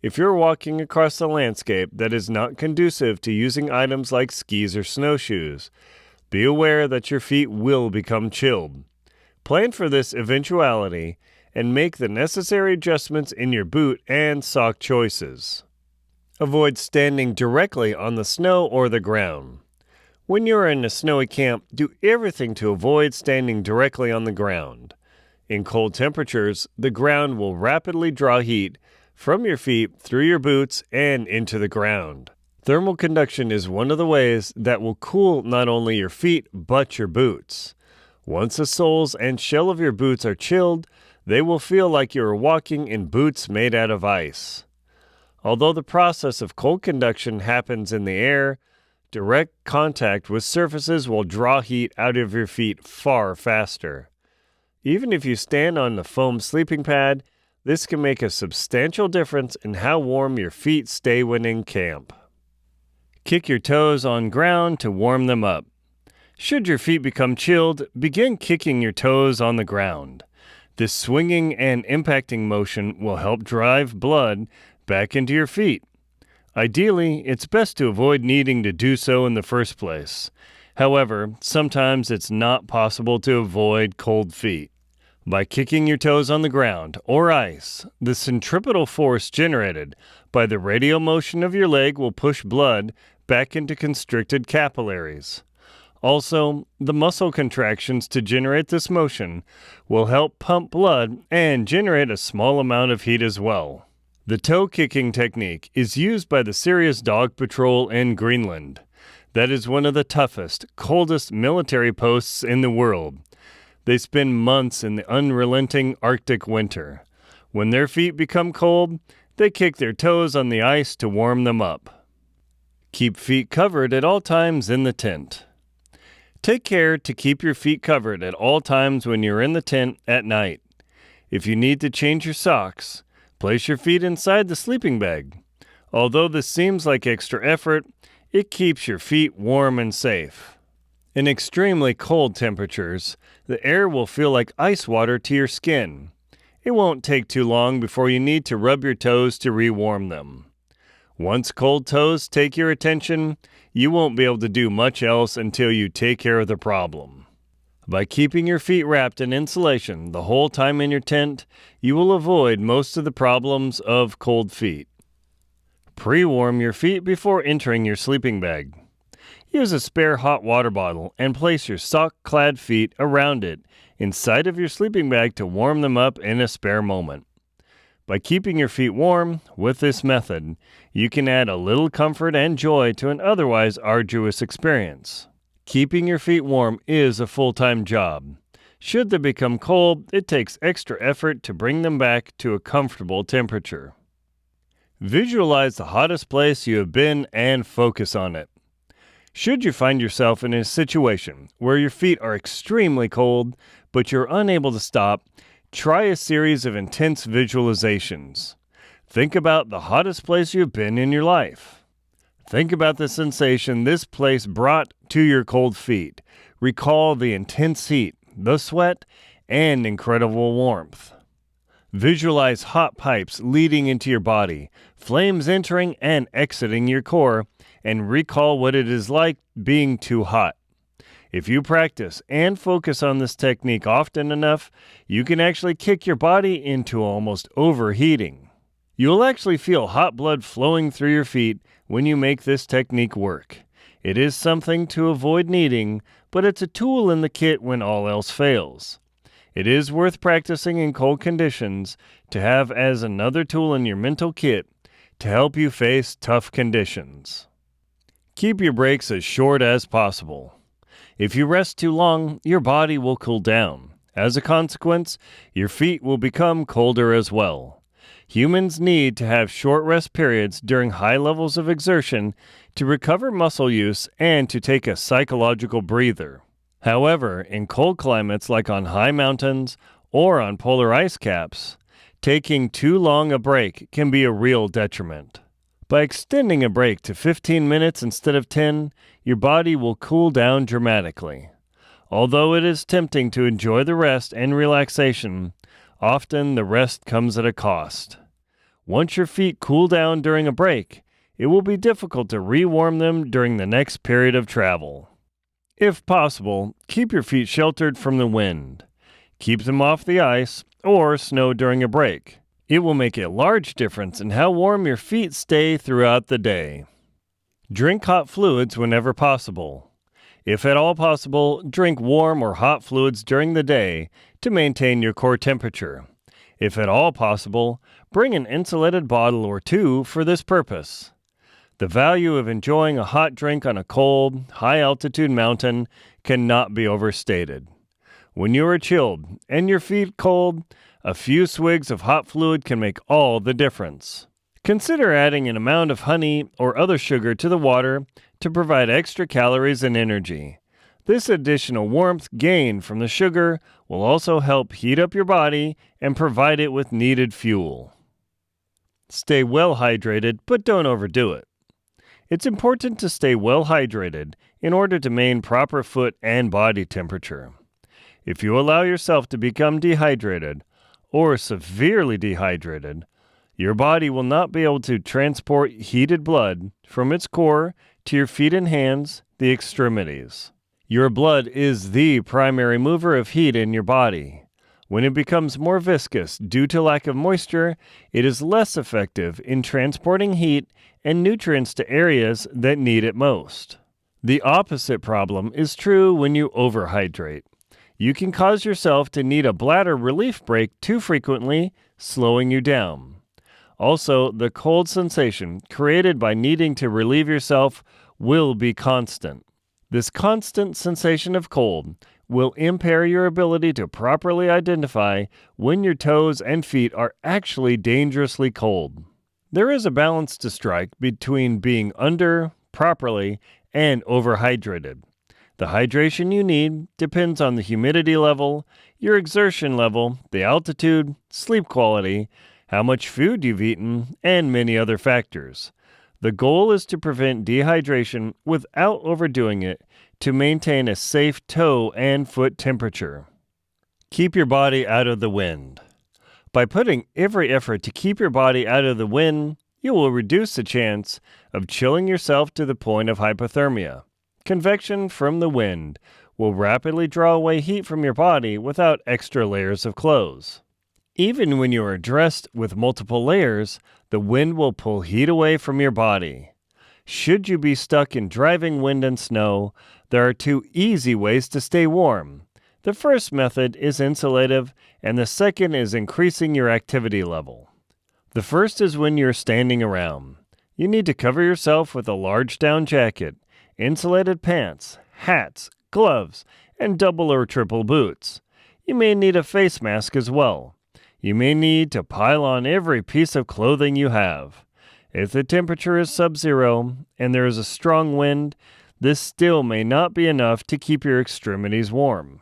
If you're walking across a landscape that is not conducive to using items like skis or snowshoes, be aware that your feet will become chilled. Plan for this eventuality and make the necessary adjustments in your boot and sock choices. Avoid standing directly on the snow or the ground. When you are in a snowy camp, do everything to avoid standing directly on the ground. In cold temperatures, the ground will rapidly draw heat from your feet through your boots and into the ground. Thermal conduction is one of the ways that will cool not only your feet but your boots. Once the soles and shell of your boots are chilled, they will feel like you are walking in boots made out of ice. Although the process of cold conduction happens in the air, direct contact with surfaces will draw heat out of your feet far faster. Even if you stand on the foam sleeping pad, this can make a substantial difference in how warm your feet stay when in camp. Kick your toes on ground to warm them up. Should your feet become chilled, begin kicking your toes on the ground. This swinging and impacting motion will help drive blood back into your feet. Ideally, it's best to avoid needing to do so in the first place. However, sometimes it's not possible to avoid cold feet. By kicking your toes on the ground or ice, the centripetal force generated by the radial motion of your leg will push blood back into constricted capillaries. Also, the muscle contractions to generate this motion will help pump blood and generate a small amount of heat as well. The toe kicking technique is used by the Serious Dog Patrol in Greenland. That is one of the toughest, coldest military posts in the world. They spend months in the unrelenting Arctic winter. When their feet become cold, they kick their toes on the ice to warm them up. Keep feet covered at all times in the tent. Take care to keep your feet covered at all times when you're in the tent at night. If you need to change your socks, place your feet inside the sleeping bag. Although this seems like extra effort, it keeps your feet warm and safe. In extremely cold temperatures, the air will feel like ice water to your skin. It won't take too long before you need to rub your toes to rewarm them. Once cold toes take your attention, you won't be able to do much else until you take care of the problem. By keeping your feet wrapped in insulation the whole time in your tent, you will avoid most of the problems of cold feet. Pre-warm your feet before entering your sleeping bag. Use a spare hot water bottle and place your sock-clad feet around it inside of your sleeping bag to warm them up in a spare moment. By keeping your feet warm with this method, you can add a little comfort and joy to an otherwise arduous experience. Keeping your feet warm is a full-time job. Should they become cold, it takes extra effort to bring them back to a comfortable temperature. Visualize the hottest place you have been and focus on it. Should you find yourself in a situation where your feet are extremely cold, but you're unable to stop, try a series of intense visualizations. Think about the hottest place you've been in your life. Think about the sensation this place brought to your cold feet. Recall the intense heat, the sweat, and incredible warmth. Visualize hot pipes leading into your body, flames entering and exiting your core, and recall what it is like being too hot. If you practice and focus on this technique often enough, you can actually kick your body into almost overheating. You'll actually feel hot blood flowing through your feet when you make this technique work. It is something to avoid needing, but it's a tool in the kit when all else fails. It is worth practicing in cold conditions to have as another tool in your mental kit to help you face tough conditions. Keep your breaks as short as possible. If you rest too long, your body will cool down. As a consequence, your feet will become colder as well. Humans need to have short rest periods during high levels of exertion to recover muscle use and to take a psychological breather. However, in cold climates like on high mountains or on polar ice caps, taking too long a break can be a real detriment. By extending a break to 15 minutes instead of 10, your body will cool down dramatically. Although it is tempting to enjoy the rest and relaxation, often the rest comes at a cost. Once your feet cool down during a break, it will be difficult to rewarm them during the next period of travel. If possible, keep your feet sheltered from the wind. Keep them off the ice or snow during a break. It will make a large difference in how warm your feet stay throughout the day. Drink hot fluids whenever possible. If at all possible, drink warm or hot fluids during the day to maintain your core temperature. If at all possible, bring an insulated bottle or two for this purpose. The value of enjoying a hot drink on a cold, high-altitude mountain cannot be overstated. When you are chilled and your feet cold, a few swigs of hot fluid can make all the difference. Consider adding an amount of honey or other sugar to the water to provide extra calories and energy. This additional warmth gained from the sugar will also help heat up your body and provide it with needed fuel. Stay well hydrated, but don't overdo it. It's important to stay well hydrated in order to maintain proper foot and body temperature. If you allow yourself to become dehydrated or severely dehydrated, your body will not be able to transport heated blood from its core to your feet and hands, the extremities. Your blood is the primary mover of heat in your body. When it becomes more viscous due to lack of moisture, it is less effective in transporting heat and nutrients to areas that need it most. The opposite problem is true when you overhydrate. You can cause yourself to need a bladder relief break too frequently, slowing you down. Also, the cold sensation created by needing to relieve yourself will be constant. This constant sensation of cold will impair your ability to properly identify when your toes and feet are actually dangerously cold. There is a balance to strike between being under, properly, and overhydrated. The hydration you need depends on the humidity level, your exertion level, the altitude, sleep quality, how much food you've eaten, and many other factors. The goal is to prevent dehydration without overdoing it to maintain a safe toe and foot temperature. Keep your body out of the wind. By putting every effort to keep your body out of the wind, you will reduce the chance of chilling yourself to the point of hypothermia. Convection from the wind will rapidly draw away heat from your body without extra layers of clothes. Even when you are dressed with multiple layers, the wind will pull heat away from your body. Should you be stuck in driving wind and snow, there are two easy ways to stay warm. The first method is insulative, and the second is increasing your activity level. The first is when you're standing around. You need to cover yourself with a large down jacket, insulated pants, hats, gloves, and double or triple boots. You may need a face mask as well. You may need to pile on every piece of clothing you have. If the temperature is sub-zero and there is a strong wind, this still may not be enough to keep your extremities warm.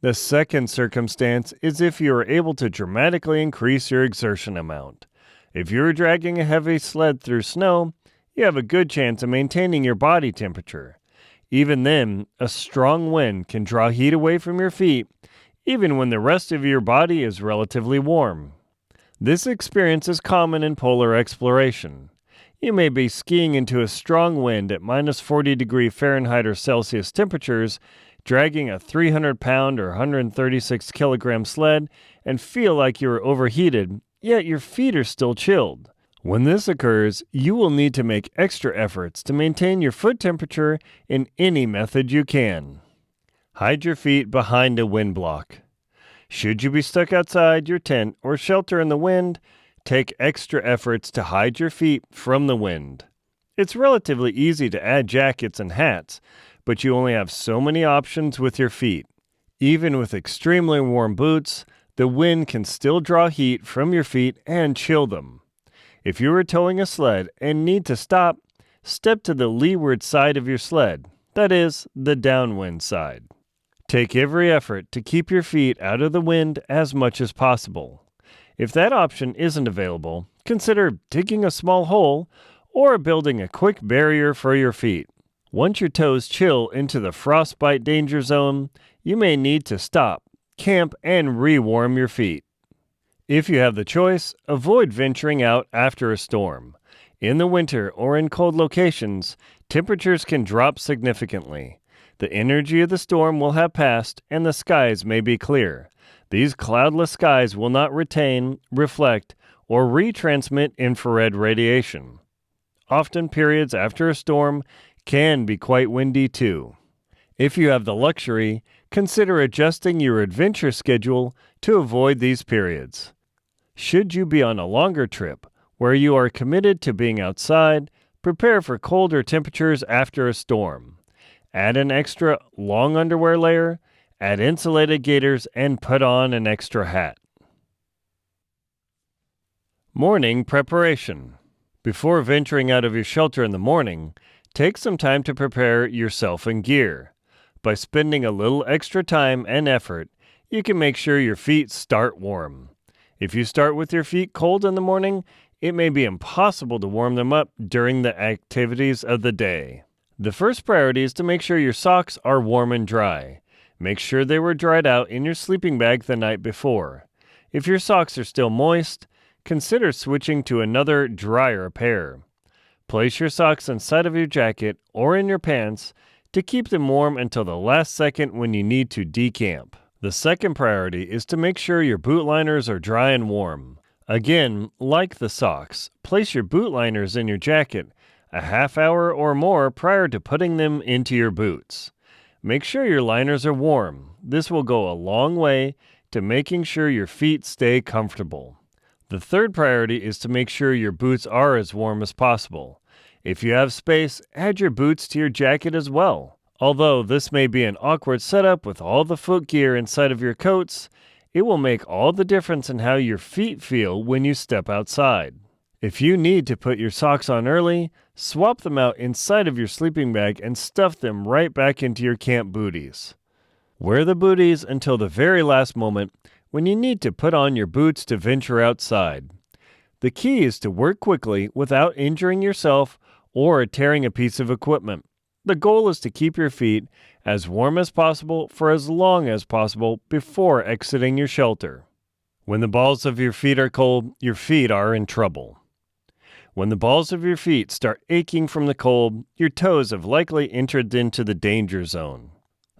The second circumstance is if you are able to dramatically increase your exertion amount. If you are dragging a heavy sled through snow, you have a good chance of maintaining your body temperature. Even then, a strong wind can draw heat away from your feet, even when the rest of your body is relatively warm. This experience is common in polar exploration. You may be skiing into a strong wind at minus 40 degree Fahrenheit or Celsius temperatures, dragging a 300-pound or 136-kilogram sled, and feel like you are overheated, yet your feet are still chilled. When this occurs, you will need to make extra efforts to maintain your foot temperature in any method you can. Hide your feet behind a wind block. Should you be stuck outside your tent or shelter in the wind, take extra efforts to hide your feet from the wind. It's relatively easy to add jackets and hats, but you only have so many options with your feet. Even with extremely warm boots, the wind can still draw heat from your feet and chill them. If you are towing a sled and need to stop, step to the leeward side of your sled, that is, the downwind side. Take every effort to keep your feet out of the wind as much as possible. If that option isn't available, consider digging a small hole or building a quick barrier for your feet. Once your toes chill into the frostbite danger zone, you may need to stop, camp, and re-warm your feet. If you have the choice, avoid venturing out after a storm. In the winter or in cold locations, temperatures can drop significantly. The energy of the storm will have passed and the skies may be clear. These cloudless skies will not retain, reflect, or retransmit infrared radiation. Often periods after a storm can be quite windy too. If you have the luxury, consider adjusting your adventure schedule to avoid these periods. Should you be on a longer trip where you are committed to being outside, prepare for colder temperatures after a storm. Add an extra long underwear layer, add insulated gaiters, and put on an extra hat. Morning preparation. Before venturing out of your shelter in the morning, take some time to prepare yourself and gear. By spending a little extra time and effort, you can make sure your feet start warm. If you start with your feet cold in the morning, it may be impossible to warm them up during the activities of the day. The first priority is to make sure your socks are warm and dry. Make sure they were dried out in your sleeping bag the night before. If your socks are still moist, consider switching to another, drier pair. Place your socks inside of your jacket or in your pants to keep them warm until the last second when you need to decamp. The second priority is to make sure your boot liners are dry and warm. Again, like the socks, place your boot liners in your jacket a half hour or more prior to putting them into your boots. Make sure your liners are warm. This will go a long way to making sure your feet stay comfortable. The third priority is to make sure your boots are as warm as possible. If you have space, add your boots to your jacket as well. Although this may be an awkward setup with all the foot gear inside of your coats, it will make all the difference in how your feet feel when you step outside. If you need to put your socks on early, swap them out inside of your sleeping bag and stuff them right back into your camp booties. Wear the booties until the very last moment when you need to put on your boots to venture outside. The key is to work quickly without injuring yourself or tearing a piece of equipment. The goal is to keep your feet as warm as possible for as long as possible before exiting your shelter. When the balls of your feet are cold, your feet are in trouble. When the balls of your feet start aching from the cold, your toes have likely entered into the danger zone.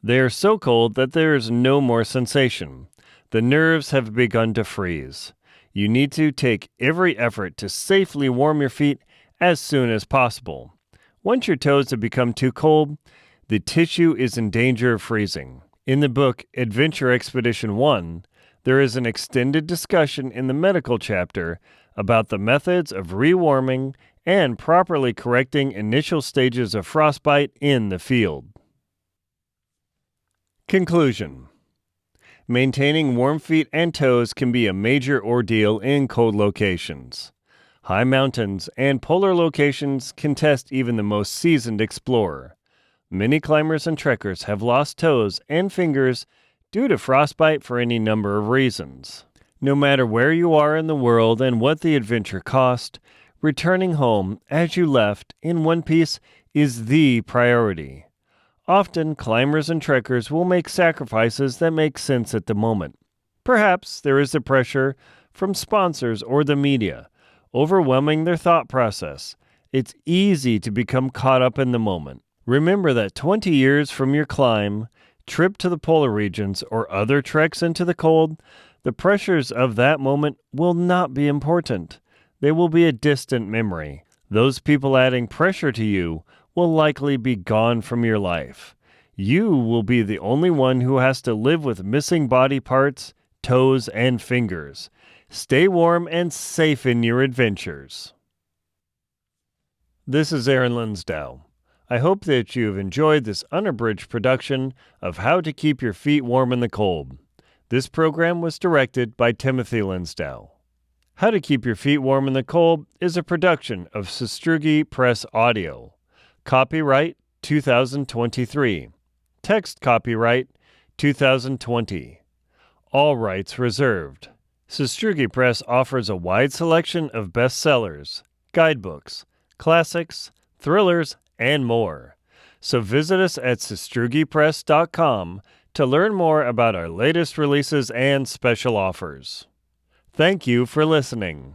They are so cold that there is no more sensation. The nerves have begun to freeze. You need to take every effort to safely warm your feet as soon as possible. Once your toes have become too cold, the tissue is in danger of freezing. In the book Adventure Expedition 1, there is an extended discussion in the medical chapter about the methods of rewarming and properly correcting initial stages of frostbite in the field. Conclusion. Maintaining warm feet and toes can be a major ordeal in cold locations. High mountains and polar locations can test even the most seasoned explorer. Many climbers and trekkers have lost toes and fingers due to frostbite for any number of reasons. No matter where you are in the world and what the adventure cost, returning home as you left in one piece is the priority. Often, climbers and trekkers will make sacrifices that make sense at the moment. Perhaps there is the pressure from sponsors or the media, overwhelming their thought process. It's easy to become caught up in the moment. Remember that 20 years from your climb, trip to the polar regions, or other treks into the cold, the pressures of that moment will not be important. They will be a distant memory. Those people adding pressure to you will likely be gone from your life. You will be the only one who has to live with missing body parts, toes, and fingers. Stay warm and safe in your adventures. This is Aaron Linsdau. I hope that you have enjoyed this unabridged production of How to Keep Your Feet Warm in the Cold. This program was directed by Timothy Linsdau. How to Keep Your Feet Warm in the Cold is a production of Sistrugi Press Audio. Copyright 2023. Text copyright 2020. All rights reserved. Sistrugi Press offers a wide selection of bestsellers, guidebooks, classics, thrillers, and more. So visit us at sistrugipress.com to learn more about our latest releases and special offers. Thank you for listening.